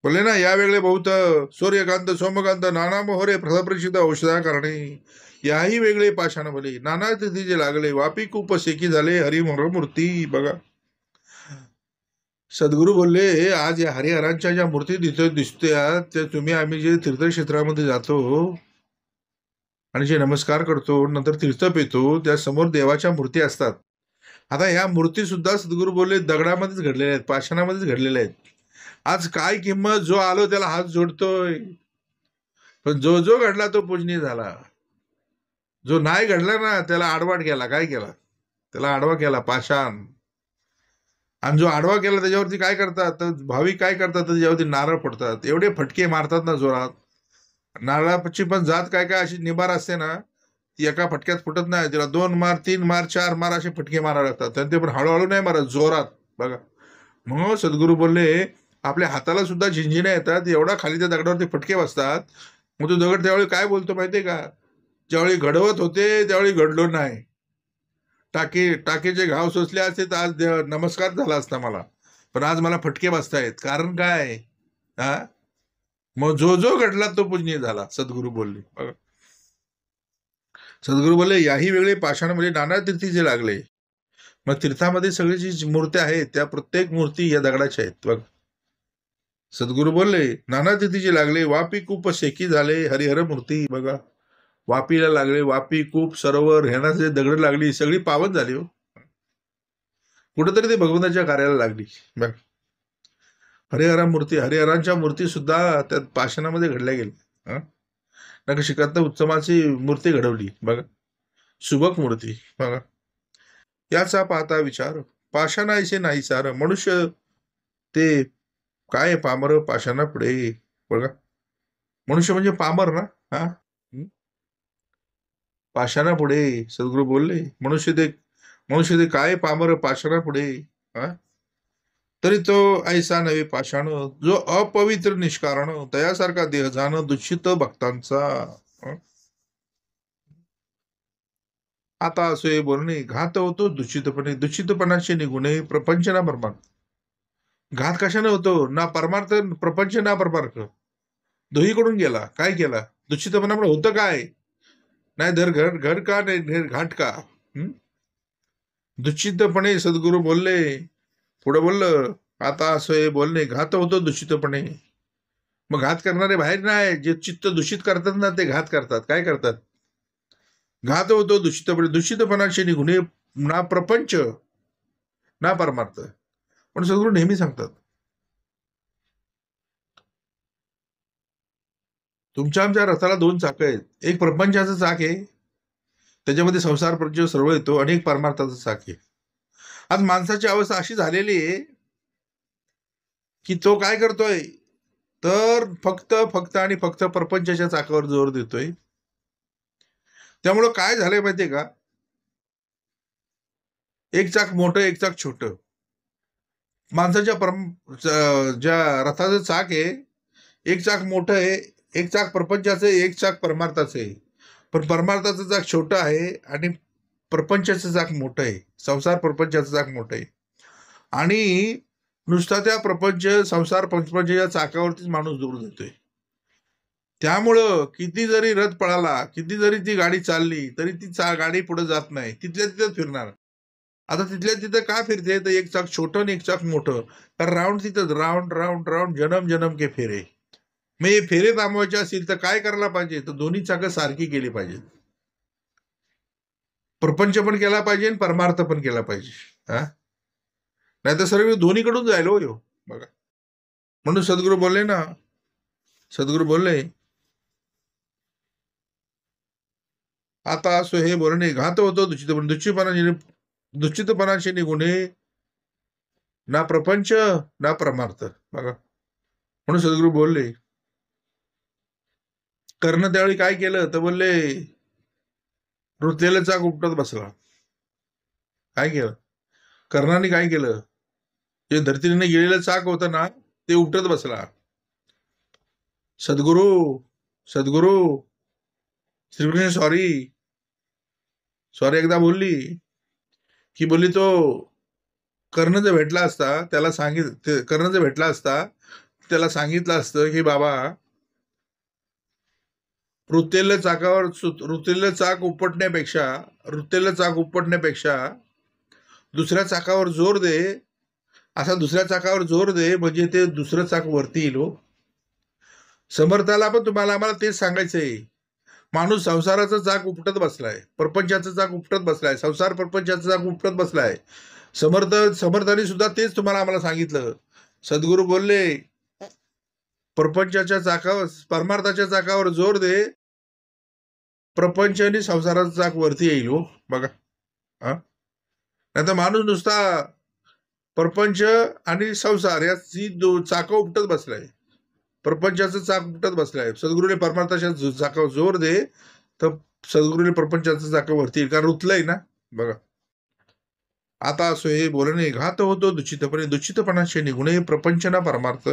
बोलले ना, या वेगळे बहुत सूर्यकांत सोमकांत नाना मोहरे प्रसिद्ध औषधा करणे. याही वेगळे पाषाण भले नाना तिथीचे लागले वापी खूप सेकी झाले हरिमोर मूर्ती. बघा, सद्गुरू बोलले, आज या हरिहरांच्या ज्या मूर्ती दिसत्या त्या तुम्ही आम्ही जे तीर्थक्षेत्रामध्ये जातो आणि जे नमस्कार करतो, नंतर तीर्थ पेतो, त्या समोर देवाच्या मूर्ती असतात. आता ह्या मूर्ती सुद्धा सद्गुरू बोलले दगडामध्येच घडलेल्या आहेत, पाषाणामध्येच घडलेल्या आहेत. आज काय किंमत? जो आलो त्याला हात जोडतोय, पण जो जो घडला तो पूजनीय झाला. जो नाही घडला ना त्याला आडवाट केला. काय केला? त्याला आडवा केला, पाषाण. आणि जो आडवा केला त्याच्यावरती काय करतात तर भाविक काय करतात, त्याच्यावरती नारळ फुटतात. एवढे फटके मारतात ना जोरात. नारळाची पण जात काय काय अशी निबार असते ना, ती एका फटक्यात फुटत नाही. तिला 2 मार, 3 मार, 4 मार असे फटके मारावे लागतात. आणि ते पण हळूहळू नाही मारत, जोरात. बघा, म्हणून सद्गुरू बोलले आपल्या हाताला सुद्धा झिंझिण्या येतात, एवढा खाली त्या दगडावरती फटके बसतात. मग तो दगड त्यावेळी काय बोलतो माहितीये का? ज्यावेळी घडवत होते त्यावेळी घडलो नाही. टाकेचे घाव सोसले असते तर आज नमस्कार झाला असता मला, पण आज मला फटके बसतायत. कारण काय? हा, मग जो जो घडला तो पूजनीय झाला. सद्गुरू बोलले. बघा, सद्गुरू बोलले याही वेगळे पाषाणामध्ये नाना तीर्थीचे लागले. मग तीर्थामध्ये सगळी जी मूर्त्या आहेत त्या प्रत्येक मूर्ती या दगडाच्या आहेत. बघ, सद्गुरू बोलले नाना तिथीचे लागले वापी खूप सेकी झाले हरिहर मूर्ती. बघा, वापीला लागले, वापी कूप सरोवर ह्यांना जे दगड लागली सगळी पावन झाली हो. कुठेतरी ते भगवंताच्या कार्याला लागली. बघ, हरिहरा मूर्ती, हरिहरांच्या मूर्ती सुद्धा त्यात पाषाणामध्ये घडल्या गेल्या. नखशिकांत उत्तमाची मूर्ती घडवली. बघा, सुबक मूर्ती. बघा, याचा पाहता विचार पाषाणायचे नाही सार मनुष्य ते काय पामर पाषाणा पुढे. बघा, मनुष्य म्हणजे पामर ना. हा, पाषाणा पुढे. सद्गुरू बोलले मनुष्य ते काय पामर पाषाणा पुढे. हा, तरी तो ऐसा नव्हे पाषाण जो अपवित्र निष्कारण तयासारखा देह जाण दूषित भक्तांचा. आता असे बोलणे घात होतो दूषितपणे, दूषितपणाचे निगुणे प्रपंच ना परमार्थ. घात कशाने होतो? ना परमार्थ प्रपंच ना परमार्थ, दोहीकडून गेला. काय केला? दूषितपणामुळे होतं काय? नाही धर घर घर का नाही धर घाट का. दूषितपणे सद्गुरू बोलले, पुढे बोललं, आता असं हे बोलणे घात होतो दूषितपणे. मग घात करणारे बाहेर नाही, जे चित्त दूषित करतात ना ते घात करतात. काय करतात? घात होतो दूषितपणे. दूषितपणाचे निघून ना प्रपंच ना परमार्थ. पण सद्गुरू नेहमी सांगतात, तुमच्या आमच्या रथाला 2 चाक आहेत. एक प्रपंचाचं चाक आहे, त्याच्यामध्ये संसार प्रपंच सर्व येतो, आणि एक परमार्थाचं चाक आहे. आज माणसाची अवस्था अशी झालेली आहे की तो काय करतोय, तर फक्त फक्त आणि फक्त प्रपंचाच्या चाकावर जोर देतोय. त्यामुळं काय झालंय माहितीये का, एक चाक मोठं एक चाक छोटं. माणसाच्या ज्या रथाचं चाक आहे, एक चाक मोठं आहे, एक चाक प्रपंचाचं आहे, एक चाक परमार्थाचं आहे. पण परमार्थाचं चाक छोटं आहे आणि प्रपंचाचं चाक मोठं आहे. संसार प्रपंचाचं चाक मोठं आहे. आणि नुसता त्या प्रपंच संसार प्रपंचाच्या चाकावरतीच माणूस दूर देतोय. त्यामुळं किती जरी रथ पळाला, किती जरी ती गाडी चालली, तरी ती गाडी पुढे जात नाही, तिथल्या तिथं फिरणार. आता तिथल्या तिथं का फिरते, तर एक चाक छोटं आणि एक चाक मोठं. तर राऊंड तिथं राऊंड राऊंड राऊंड जन्म जन्म के फेरे. मग हे फेरे थांबवायचे असतील तर काय करायला पाहिजे, तर दोन्ही चाकं सारखी केली पाहिजेत. प्रपंच पण केला पाहिजे आणि परमार्थ पण केला पाहिजे. हा, नाही तर सर्व दोन्हीकडून जाईल हो ह्यो. बघा, म्हणून सद्गुरू बोलले ना, सद्गुरू बोलले, आता असो हे बोलणे घात होतो दूषितपणाचे निगुणे ना प्रपंच ना परमार्थ. बघा, म्हणून सद्गुरू बोलले, कर्ण त्यावेळी काय केलं, तर बोलले रुतलेलं चाक उपटत बसला. काय केलं कर्णाने, काय केलं, जे धरतीने गेलेलं चाक होतं ना ते उपटत बसला. सद्गुरू सद्गुरू श्रीकृष्ण सॉरी सॉरी एकदा बोलली की, बोलली तो कर्ण जर भेटला असता त्याला कर्ण जर भेटला असता त्याला सांगितलं असतं की बाबा, रुतेलं चाक उपटण्यापेक्षा दुसऱ्या चाकावर जोर दे. असा दुसऱ्या चाकावर जोर दे म्हणजे ते दुसरं चाक वरती येईल. समर्थाला पण तुम्हाला आम्हाला तेच सांगायचंय. माणूस संसाराचं चाक उपटत बसलाय, प्रपंचाचं चाक उपटत बसलाय, संसार प्रपंचाचं चाक उपटत बसलाय. समर्थाने सुद्धा तेच तुम्हाला आम्हाला सांगितलं. सद्गुरू बोलले, प्रपंचाच्या चाकावर परमार्थाच्या चाकावर जोर दे, प्रपंच आणि संसाराचं चाक वरती येईल. हो बघा, नाही तर माणूस नुसता प्रपंच आणि संसार या चाक उपटत बसलाय, प्रपंचाचं चाक उपटत बसलाय. सद्गुरूने परमार्थाच्या चाकावर जोर दे, तर सद्गुरूने प्रपंचाचं चाक वरती येईल, कारण रुतलंय ना. बघा, आता असो हे बोलणे घात होतो दूषितपणाचे निगुणे प्रपंच ना परमार्थ.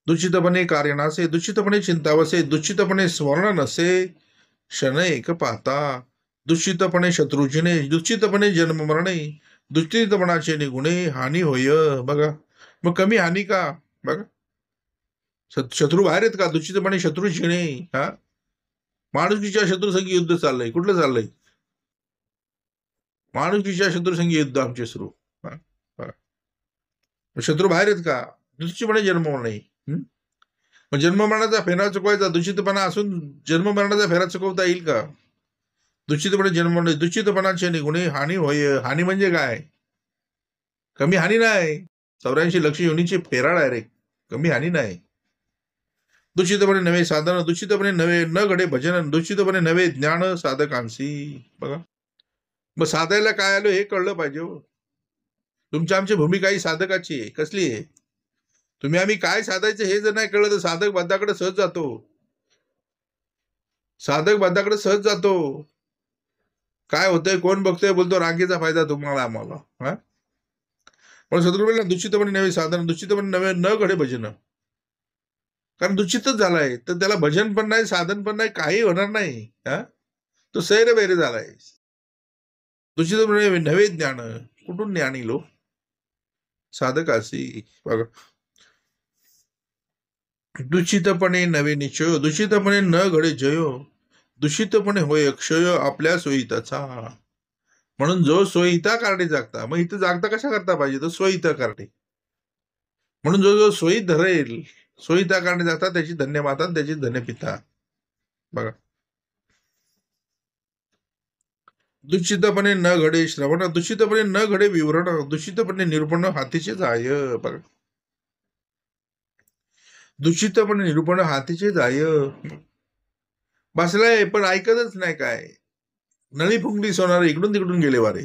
दूषितपणे कार्य नसे, दूषितपणे चिंतावसे, दूषितपणे स्मरण नसे, क्षण एक पाहता, दूषितपणे शत्रुजिने, दूषितपणे जन्म मरणे, दूषितपणाचे निगुणे हानी होय. बघा, मग कमी हानी का? बघा, शत्रू बाहेर आहेत का? दूषितपणे शत्रू जिणे. हा, माणुसकीच्या शत्रुसंगी युद्ध चाललंय. कुठलं चाललंय? माणुसकीच्या शत्रुसंगी युद्ध आमचे सुरू. शत्रू बाहेर आहेत का? दूषितपणे जन्म मरणे. मग जन्ममरणाचा फेरा चुकवायचा, दूषितपणा असून जन्ममरणाचा फेरा चुकवता येईल का? दूषितपणे जन्म, दूषितपणाचे निगुणे हानी होय. हानी म्हणजे काय? कमी हानी नाही. 84 लक्ष योनीची फेरा डायरेक्ट, कमी हानी नाही. दूषितपणे नवे साधन, दूषितपणे नवे न घडे भजन, दूषितपणे नवे ज्ञान साधकांशी. बघा, मग साधायला काय आलो हे कळलं पाहिजे. तुमच्या आमची भूमिका ही साधकाची आहे. कसली आहे? तुम्ही आम्ही काय साधायचं हे जर नाही कळलं तर साधक बद्धाकडे सहज जातो. काय होतंय, कोण बघतोय, बोलतो रांगेचा फायदा तुम्हाला आम्हाला. पण सद्गुरू दूषितपणे नवे साधन, दूषितपणे नवे न घडे भजन. कारण दूषितच झालाय तर त्याला भजन पण नाही, साधन पण नाही, काही होणार नाही. तो सैर वैर झालाय. दूषितपणे नवे ज्ञान, कुठून ज्ञान येईल साधकाशी. बघा, दूषितपणे नवे निश्चय, दूषितपणे न घडे जय, दूषितपणे होय क्षय आपल्या सोयीताचा. म्हणून जो सोयीता कारणे जागता, मग इथं जागता कशा करता पाहिजे, तर सोयीता कारणे. म्हणून जो जो सोयीत धरेल, सोयीता कारणे जागता, त्याची धन्य माता त्याची धन्य पिता. बघा, दूषितपणे न घडे श्रवण, दूषितपणे न घडे विवरण, दूषितपणे निरूपण हातीचे जाय. बघा, दूषितपणे निरूपण हातीचे जाय. बसलाय पण ऐकतच नाही. काय नळी फुंकली सोनार, इकडून तिकडून गेले वारे.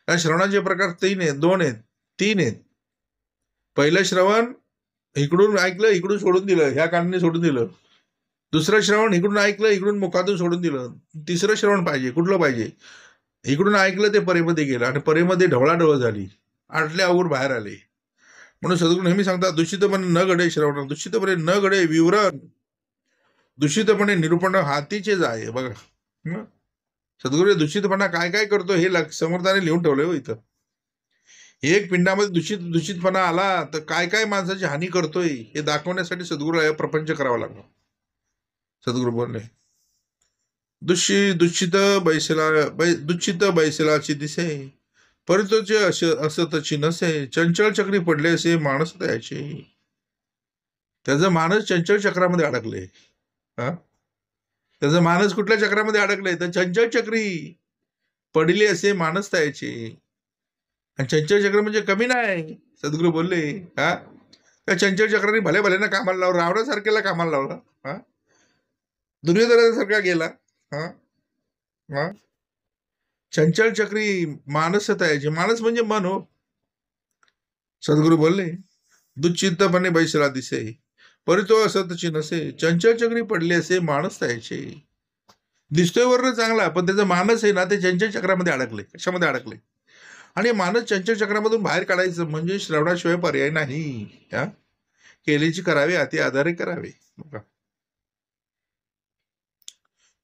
या श्रवणाचे प्रकार 3 आहेत, 2 आहेत, 3 आहेत. पहिलं श्रवण इकडून ऐकलं, इकडून सोडून दिलं, ह्या कानाने सोडून दिलं. दुसरं श्रवण इकडून ऐकलं, इकडून मुखातून सोडून दिलं. तिसरं श्रवण पाहिजे, कुठलं पाहिजे, इकडून ऐकलं ते परेमध्ये गेलं आणि परेमध्ये ढवळाढवळ झाली, आटले अवघड बाहेर आले. म्हणून सद्गुरू नेहमी सांगतात, दूषितपणे न घडे श्रवण, दूषितपणे न घडे विवरण, दूषितपणे निरूपण हातीचे जाय. बघा, सद्गुरू दूषितपणा काय काय करतो हे समर्थाने लिहून ठेवलंय हो इथं. एक पिंडामध्ये दूषितपणा आला तर काय काय माणसाची हानी करतोय हे दाखवण्यासाठी सद्गुरू प्रपंच करावा लागला. सद्गुरू बोलले, दूषित बैसलाची दिसे, परितोचे असतची नसे, चंचल चक्री पडले असे माणस त्याचे. त्याचं मानस चंचल चक्रामध्ये अडकले. त्याचं मानस कुठल्या चक्रामध्ये अडकले, तर चंचल चक्री पडले असे माणस त्याचे. आणि चंचल चक्र म्हणजे कमी नाही. सद्गुरू बोलले, त्या चंचल चक्राने भले भले ना कामाला लावलं, रावणासारख्याला कामाला लावला, दुर्योधनासारखा गेला. चंचल चक्री मानस तयाचे, मानस म्हणजे मन हो. सद्गुरू बोलले, दुचित्तपणे बैसला दिसे, परी तो असतची नसे, चंचल चक्री पडले असे मानस तयाचे. दिसतोय वर्ण चांगला, पण त्याचं मानस आहे ना, ते चंचल चक्रामध्ये अडकले. कशामध्ये अडकले? आणि मानस चंचल चक्रामधून बाहेर काढायचं म्हणजे श्रवणाशिवाय पर्याय नाही. केलीची करावे, अति आधारे करावे.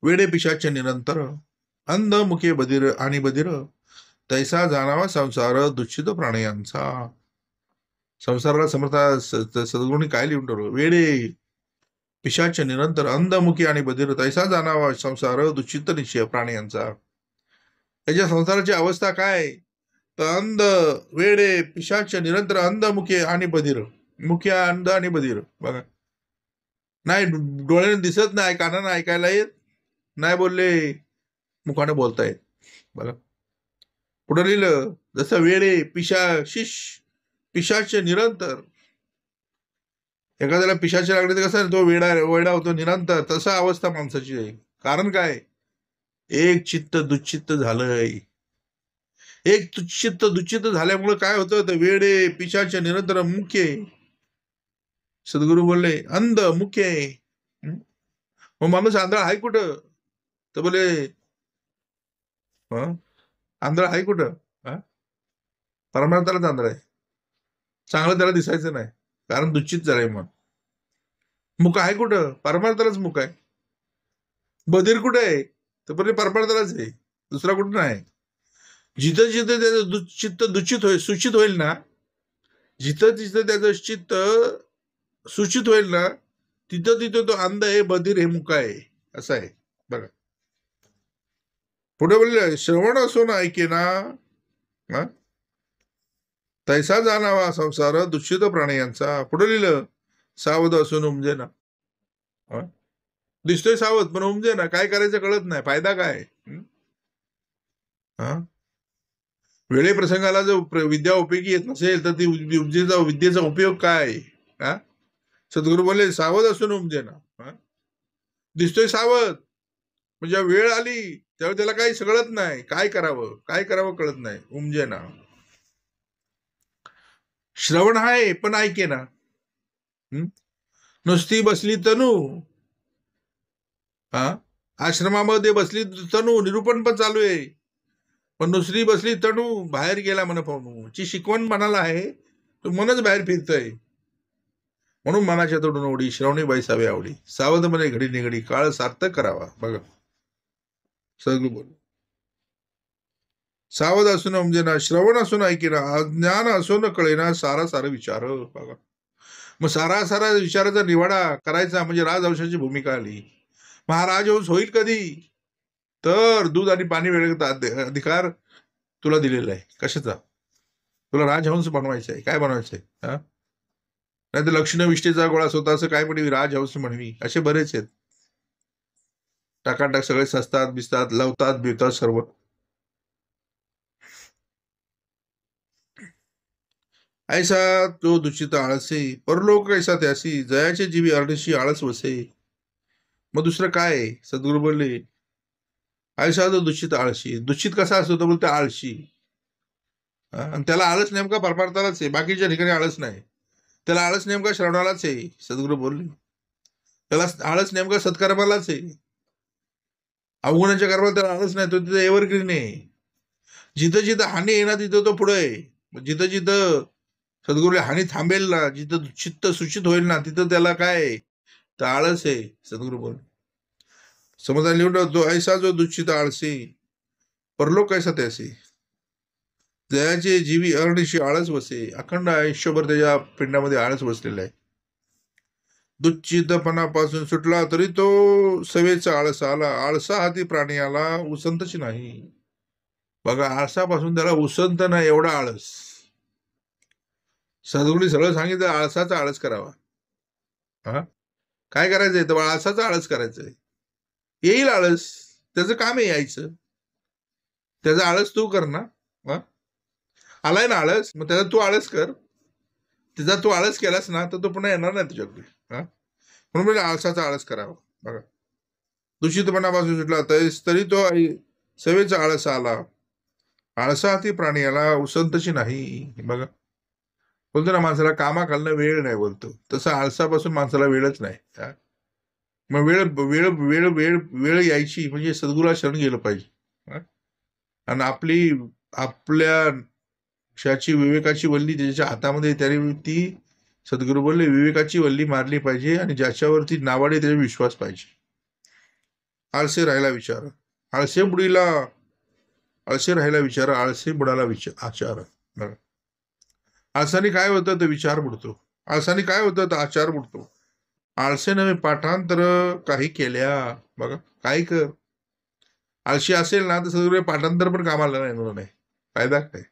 वेडे पिशाच निरंतर, अंध मुखे बधीर आणि बधीर, तैसा जाणावा संसार दूषित प्राणयांचा. संसाराला समर्था सद्गुरूंनी काय लिहून ठेवलं? वेडे पिशाच निरंतर, अंध मुखी आणि बधीर, तैसा जाणावा संसार दूषित निश्चय प्राणयांचा. त्याच्या संसाराची अवस्था काय? तर अंध, वेडे, पिशाच निरंतर, अंध मुखे आणि बधीर. मुख्या, अंध आणि बधीर. बघा, नाही डोळ्याने दिसत नाही, कानाने ऐकायला येत नाही, बोलले मुखाने बोलतायत. बघा, पुढे लिहिलं, जसं वेडे पिशाच निरंतर. एखाद्याला पिशाचे लागले तर कसं तो वेडा होतो निरंतर, तसा अवस्था माणसाची आहे. कारण काय? एक चित्त दुचित्त झालंय. एक चित्त दुचित्त झाल्यामुळे काय होतं, तर वेडे पिशाचे निरंतर मुख्य. सद्गुरू बोलले, अंध मुख्य. मग माणूस आंधळा आहे कुठं? तर बोले, आंधळा आहे कुठं? परमार्थालाच आंधळा आहे. चांगलं त्याला दिसायचं नाही, कारण दुचित झालंय. मन मुख आहे कुठं? परमार्थालाच मुख आहे. बधीर कुठे आहे? तर बोले परमार्थालाच आहे, दुसरा कुठं नाही. जिथं जिथं त्याचं चित्त दूषित होईल, सूचित होईल ना, जिथं जिथं त्याचं चित्त सूचित होईल ना, तिथं तिथं तो अंध आहे, बधीर हे मुका आहे, असं आहे. बघा, पुढे बोलले, श्रवण असून ऐके ना, तैसा जाणावा संसार दूषित प्राणयांचा. पुढे लिहिलं, सावध असून उमजे ना. दिसतोय सावध, पण उमजे ना, काय करायचं कळत नाही, फायदा काय? वेळे प्रसंगाला जर विद्या उपयोगी येत नसेल तर ती विद्येचा उपयोग काय? सद्गुरू बोलले, सावध असून उमजे ना. दिसतोय सावध, म्हणजे वेळ आली त्यावेळी त्याला काही कळत नाही, काय करावं कळत नाही, उमजे ना. श्रवण आहे पण ऐके ना. नुसती बसली तनू, आश्रमामध्ये बसली तनू, निरूपण पण चालू आहे, पण दुसरी बसली तनू बाहेर गेला मन पाहून. ची शिकवण मनाला आहे, तो मनच बाहेर फिरतय. म्हणून मनाच्या तोडून ओढी, श्रवणी बैसावे आवडी, सावध मने घडी निघडी, काळ सार्थक करावा. बघा, सगळं बोल, सावध असून म्हणजे ना, श्रवण असून ऐकेना, अज्ञान असून कळेना, सारा विचार. बघा, मग सारा सारा विचाराचा निवाडा करायचा म्हणजे राजहंसाची भूमिका आली. मग हा राजहंस होईल कधी? तर दूध आणि पाणी वेळेचा अधिकार तुला दिलेला आहे. कशाचा? तुला राजहंस बनवायचा आहे. काय बनवायचंय? हा, नाही तर लक्ष्मण विष्णेचा गोळा स्वतःच काय म्हणवी राजहंस म्हणवी, असे बरेच आहेत. टाकाटाक सगळे सजतात बिसतात लवतात बिवतात सर्व. ऐसा तो दूषित आळसे परलोक ऐसा त्यासी जयाचे जीवी अर्धशी आळस वसे. मग दुसरं काय आहे? सद्गुरू बोलले ऐसा तो दूषित आळशी. दूषित कसा असतो? तो बोलतो आळशी. आणि त्याला आळस नेमका परमार्थालाच आहे, बाकीच्या ठिकाणी आळस नाही. त्याला आळस नेमका श्रवणालाच आहे, सद्गुरू बोलले. त्याला आळस नेमका सत्कर्मालाच आहे. अवगुणाच्या कर्माला त्याला आळस नाही, तो तिथं एव्हरग्रीन आहे. जिथं जिथं हानी आहे ना तिथं तो पुढे आहे. जिथं जिथं सद्गुरूला हानी थांबेल ना, जिथं चित्त सूचित होईल ना, तिथं त्याला काय तर आळस आहे, सद्गुरू बोल. समजा लिहून तो ऐसा जो दुःखित आळसी परलोक कैसा त्यासी जयाचे जीवी अरणीशी आळस बसे. अखंड आयुष्यभर त्याच्या पिंडामध्ये आळस बसलेला आहे. दुःचितपणापासून सुटला तरी तो सवेचा आळस आला. आळसा हाती प्राणी आला उसंतची नाही. बघा, आळसापासून त्याला उसंत नाही एवढा आळस. सद्गुरूंनी सगळं सांगितलं, आळसाचा आळस करावा. हा, काय करायचंय? तर आळसाचा आळस करायचंय. येईल आळस, त्याचं काम आहे यायचं. त्याचा आळस तू कर ना. आलाय ना आळस, मग त्याचा तू आळस कर. त्याचा तू आळस केलास ना तर तो पुन्हा येणार नाही तुझ्याकडे. म्हणून म्हणजे आळसाचा आळस करावा. बघा, दूषितपणापासून सुटला तरी तो सेवेचा आळस आला. आळसा हाती प्राणी आला उसंतची नाही. बघा, बोलतो ना माणसाला कामा घालणं वेळ नाही बोलतो, तसं आळसापासून माणसाला वेळच नाही. मग वेळ वेळ वेळ वेळ वेळ यायची म्हणजे सद्गुरूला शरण गेलं पाहिजे. आणि आपल्या क्षाची विवेकाची वल्ली ज्याच्या हातामध्ये त्याने ती सद्गुरू बोलले विवेकाची वल्ली मारली पाहिजे आणि ज्याच्यावरती नावाडे त्याचा विश्वास पाहिजे. आळसे राहायला विचार, आळसे बुडीला आळसे राहायला विचार, आळसे बुडाला आचार. आळसाने काय होतं तर विचार बुडतो. आळसाने काय होतं तर आचार बुडतो. आळसे नव्हे पाठांतर काही केल्या. बघा, काही कर. आळशी असेल ना तर सगळे पाठांतर पण कामाला नाही. फायदा काय?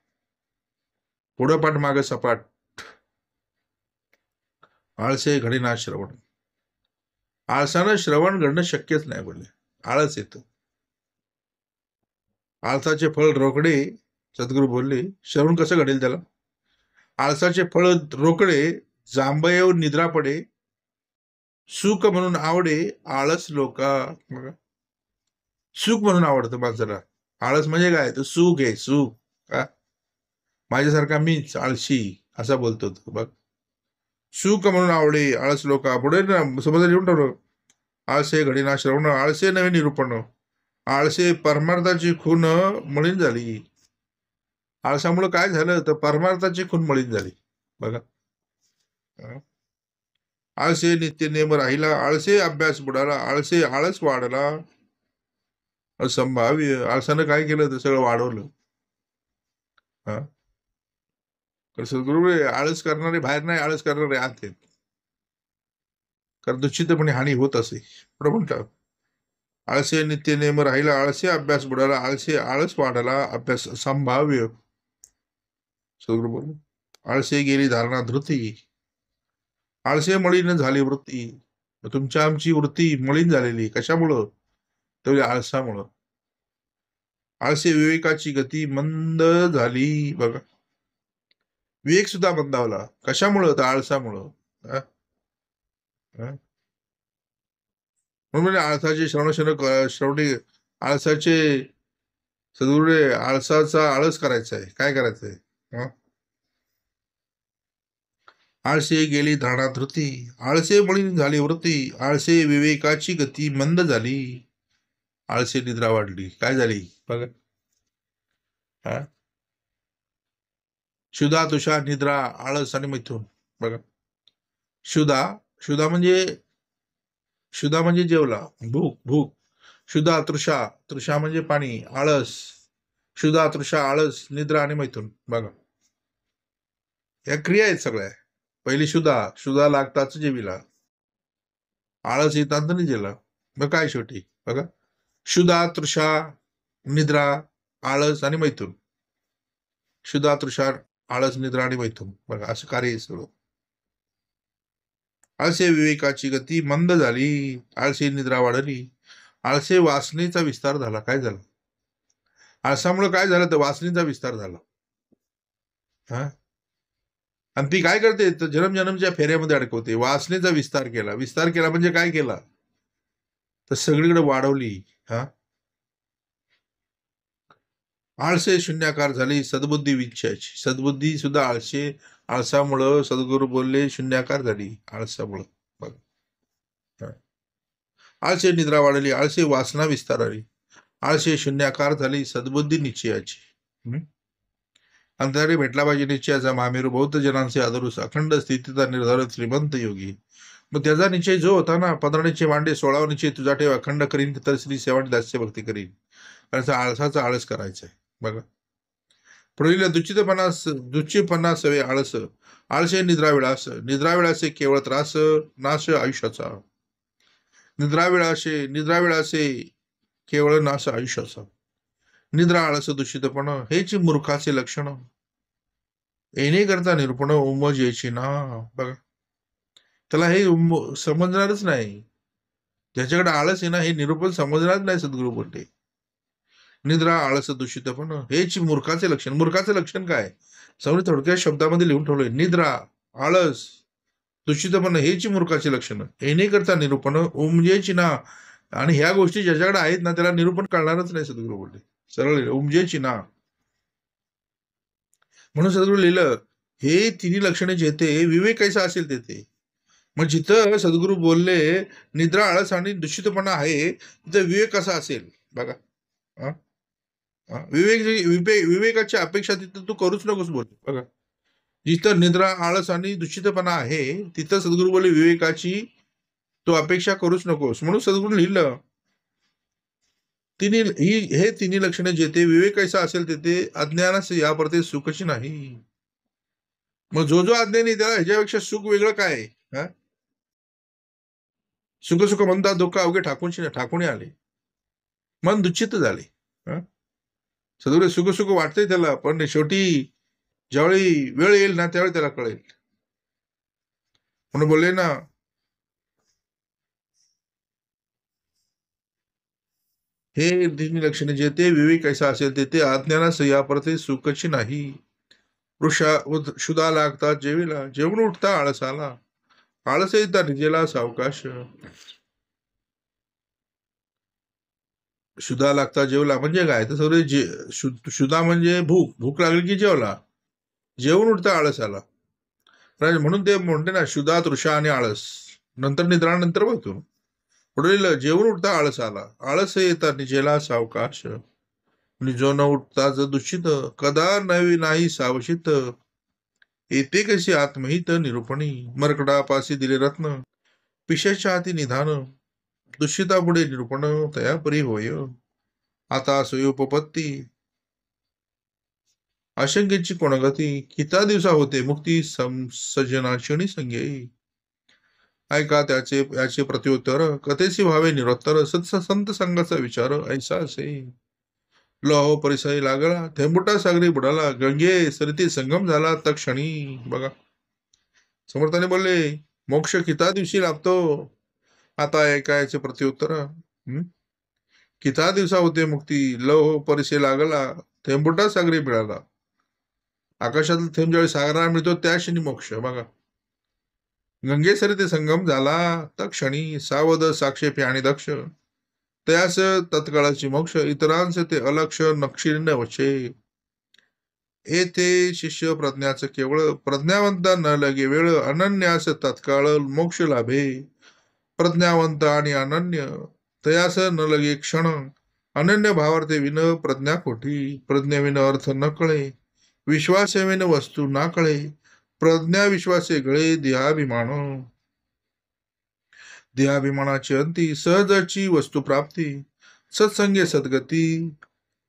पुढं पाठ माग सपाट. आळसे घडीना श्रवण. आळसानं श्रवण घडणं शक्यच नाही बोलले. आळस येतं. आळसाचे फळ रोकडे, सद्गुरू बोलले. श्रवण कसं घडेल त्याला? आळसाचे फळ रोकडे, जांभयव निद्रा पडे, सुख म्हणून आवडे आळस लोका. बघा, सुख म्हणून आवडतं माणसाला. आळस म्हणजे काय? तर सुख आहे, सुख. का माझ्यासारखा मीच आळशी असा बोलतो तो. बघ, सुख म्हणून आवडे आळस लोका. पुढे ना समजा लिहून ठेवलं, आळसे घडीना श्रवण, आळसे नवे निरूपण, आळसे परमार्थाची खून मळीन झाली. आळसामुळे काय झालं तर परमार्थाची खून मळीन झाली. बघा, आळसे नित्य नेम राहिला, आळसे अभ्यास बुडाला, आळसे आळस वाढला असंभाव्य. आळसानं काय केलं तर सगळं वाढवलं. सद्गुरू आळस करणारे बाहेर नाही, आळस करणारे आत आहेत. कारण दुःचितपणे हानी होत असे. पुढे म्हणतात, आळसे नित्य नेम राहिला, आळसे अभ्यास बुडाला, आळसे आळस वाढला अभ्यास असंभाव्य. सद्गुरू बोल, आळसे गेली धारणा धृती, आळसे मळीन झाली वृत्ती. तुमच्या आमची वृत्ती मळीन झालेली कशामुळं? तर आळसामुळं. आळसे विवेकाची गती मंद झाली. बघा, विवेक सुद्धा मंदावला. कशामुळं? तर आळसामुळं. म्हणून आळसाचे श्रवणी आळसाचे सद्गुरू आळसाचा आळस करायचा आहे. काय करायचंय? आळसे गेली धारणा धृती, आळसे मळीन झाली वृत्ती, आळसे विवेकाची गती मंद झाली, आळसे निद्रा वाढली. काय झाली? बघा, क्षुधा तुषा निद्रा आळस आणि मैथून. बघा, क्षुधा म्हणजे जेवला, भूक भूक. क्षुधा तृषा म्हणजे पाणी, आळस. क्षुधा तृषा आळस निद्रा आणि मैथून. बघा, या क्रिया आहेत सगळ्या. पहिली शुदा लागताच जेविला, आळस येतात निजेला. मग काय शेवटी बघा, शुदा, तृषा, निद्रा, आळस आणि मैथून. शुदा, तृषा, आळस, निद्रा आणि मैथून, बघा असं कार्य आहे सगळं. आळसे विवेकाची गती मंद झाली, आळसे निद्रा वाढली, आळसे वासनेचा विस्तार झाला. काय झालं आळसामुळे? काय झालं तर वासनेचा विस्तार झाला. हा, आणि ती काय करते तर जन्मजन्मच्या फेऱ्यामध्ये अडकवते. वासनेचा विस्तार केला. विस्तार केला म्हणजे काय केला तर सगळीकडे वाढवली. हा, आळसे शून्याकार झाली, सद्बुद्धी विच्छाची. सद्बुद्धी सुद्धा आळसामुळं सद्गुरू बोलले शून्याकार झाली आळसामुळं. बघा, हा. आळसे निद्रा वाढली, आळसे वासना विस्तार आली, आळसे शून्याकार झाली, सद्बुद्धी निश्चयाची. अंतराळी भेटला पाहिजे निश्चयाचा मामेरू, बौद्ध जनांचे आदरूस, अखंड स्थितीचा निर्धार श्रीमंत योगी. मग त्याचा निश्चय जो होता ना, 15 मांडे 16 निश्चय तुझा ठेव, अखंड करीन तर श्री सेवा दास्य भक्ती करीन. कारण आळसाचा आळस करायचा आहे. बघा, पुढील दुच्चीपणा सवे आळस, आळसे निद्राविळासे केवळ त्रास, नाश आयुष्याचा. निद्राविळासे केवळ नाश आयुष्याचा. निद्रा, आळस, दूषितपण हेच मूर्खाचे लक्षण. येणे करता निरूपण उमज यायची ना. बघा, त्याला हे समजणारच नाही. ज्याच्याकडे आळस आहे ना, हे निरूपण समजणारच नाही. सद्गुरू बोलते निद्रा, आळस, दूषितपण हेच मूर्खाचे लक्षण. मूर्खाचे लक्षण काय? समोर थोडक्या शब्दामध्ये लिहून ठेवलंय. निद्रा, आळस, दूषितपण हेच मूर्खाचे लक्षण. येणे करता निरूपण उमजेची ना. आणि ह्या गोष्टी ज्याच्याकडे आहेत ना, त्याला निरूपण कळणारच नाही. सद्गुरू बोलते सरळ उमजेची ना. म्हणून सद्गुरू लिहिलं, हे तिन्ही लक्षणे जेथे विवेक कैसा असेल तेथे. मग जिथं सद्गुरू बोलले निद्रा, आळस आणि दूषितपणा आहे, तिथं विवेक कसा असेल बघा. विवेकाची अपेक्षा तिथं तू करूच नकोस बोल. बघा, जिथं निद्रा, आळस आणि दूषितपणा आहे, तिथं सद्गुरू बोलले विवेकाची तो अपेक्षा करूच नकोस. म्हणून सद्गुरू लिहिलं, हे तिन्ही लक्षणे जेथे विवेक कैसा असेल तेथे अज्ञानास या परते सुखची नाही. मग जो अज्ञानी त्याला ह्याच्यापेक्षा सुख वेगळं काय? सुख म्हणतात दुःख अवघे ठाकून आले, मन दुःचित झाले. सदुरे सुख वाटतंय त्याला, पण शेवटी ज्यावेळी वेळ येईल ना, त्यावेळी त्याला कळेल. म्हणून बोलले ना, हे तिन्ही लक्षणे जेथे विवेक कैसा असेल तेथे अज्ञानास या परते सुखची नाही. शुदा लागतात जेवीला, जेवून उठता आळस आला, आळस येता निजेला सावकाश. शुदा लागता जेवला म्हणजे काय तर सगळे शुदा म्हणजे भूक लागली की जेवला, जेवून उठता आळस आला. म्हणून ते म्हणते ना, शुदा, तृषा आणि आळस, नंतर निद्रा, नंतर बघतो. पुढे जेवून उठता आळस आला, आळस येता निजेला सावकाश. निजो न उठता दूषित, कदा नवी नाही सावशित. येते कशी आत्महित निरूपणी, मरकडापासी दिले रत्न, पिशाच्या हाती निधान. दूषिता पुढे निरूपण तयापरी होय, आता सोयोपपत्ती आशंकेची कोणगती. किता दिवसा होते मुक्ती सजना क्षणी संगे. ऐका याचे प्रत्युत्तर, कथेशी व्हावे निरोत्तर. संत संघाचा विचार ऐसा असे. लोह परिसय लागला, थेंबुटा सागरी बुडाला, गंगे सरिती संगम झाला तक्षणी. बघा, समर्थाने बोलले मोक्ष किता दिवशी लाभतो. आता ऐकायचे प्रत्युत्तर. किता दिवसा होते मुक्ती, लोह परिसय लागला, थेंबुटा सागरी मिळाला. आकाशातला थेंब ज्यावेळी सागराला मिळतो त्या क्षणी मोक्ष. बघा, गंगे सरिती संगम झाला तक्षणी, सावध साक्षेपी आणि दक्ष, त्यास तत्काळाची मोक्ष. इतरांचे ते अलक्ष नक्षीर्ण वचे. येथे शिष्य प्रज्ञाच केवळ, प्रज्ञावंत न लगे वेळ, अनन्यास तत्काळ मोक्ष लाभे. प्रज्ञावंत आणि अनन्य तयास न लगे क्षण, अनन्य भावार्थे विन प्रज्ञा खोटी. प्रज्ञेविन अर्थ न कळे, विश्वासेविन वस्तू ना कळे. प्रज्ञा विश्वासे गळे देहाभिमान, देहाभिमानाची अंती सहजची वस्तू प्राप्ती. सत्संगे सद्गती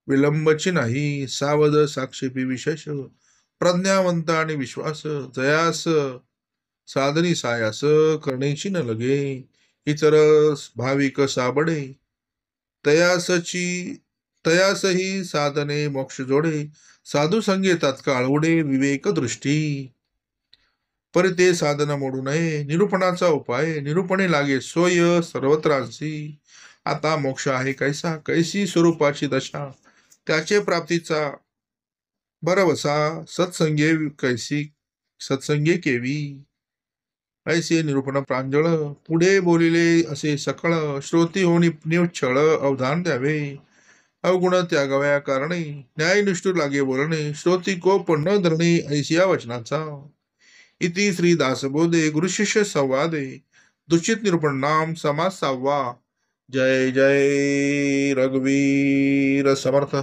विलंबची नाही, सावध साक्षेपी विशेष. प्रज्ञावंत आणि विश्वास जयास साधनी सायास करणेची न लगे, इतर भाविक साबडे, तयासची तयासही साधने मोक्ष जोडे, साधू संगे तत्काळ उडे विवेक दृष्टी, परी ते साधन मोडू नये, निरूपणाचा उपाय निरूपणे लागे सोय सर्वत्रांसी, आता मोक्ष आहे कैसा, कैसी स्वरूपाची दशा, त्याचे प्राप्तीचा बरवसा, सत्संगे कैसी सत्संगे केवी, ऐसे निरूपण प्रांजळ, पुढे बोलिले असे सकळ, श्रोती होणी निश्चळ अवधान द्यावे, अवगुण त्यागव्या कारणे, न्यायनिष्ठूर लागे बोलणे, श्रोती कोप न धरणे ऐसिया वचनाचा, इति श्री दासबोधे गुरुशिष्य संवादे, दूषित निरूपण नाम समास 6वा. जय जय रघुवीर समर्थ.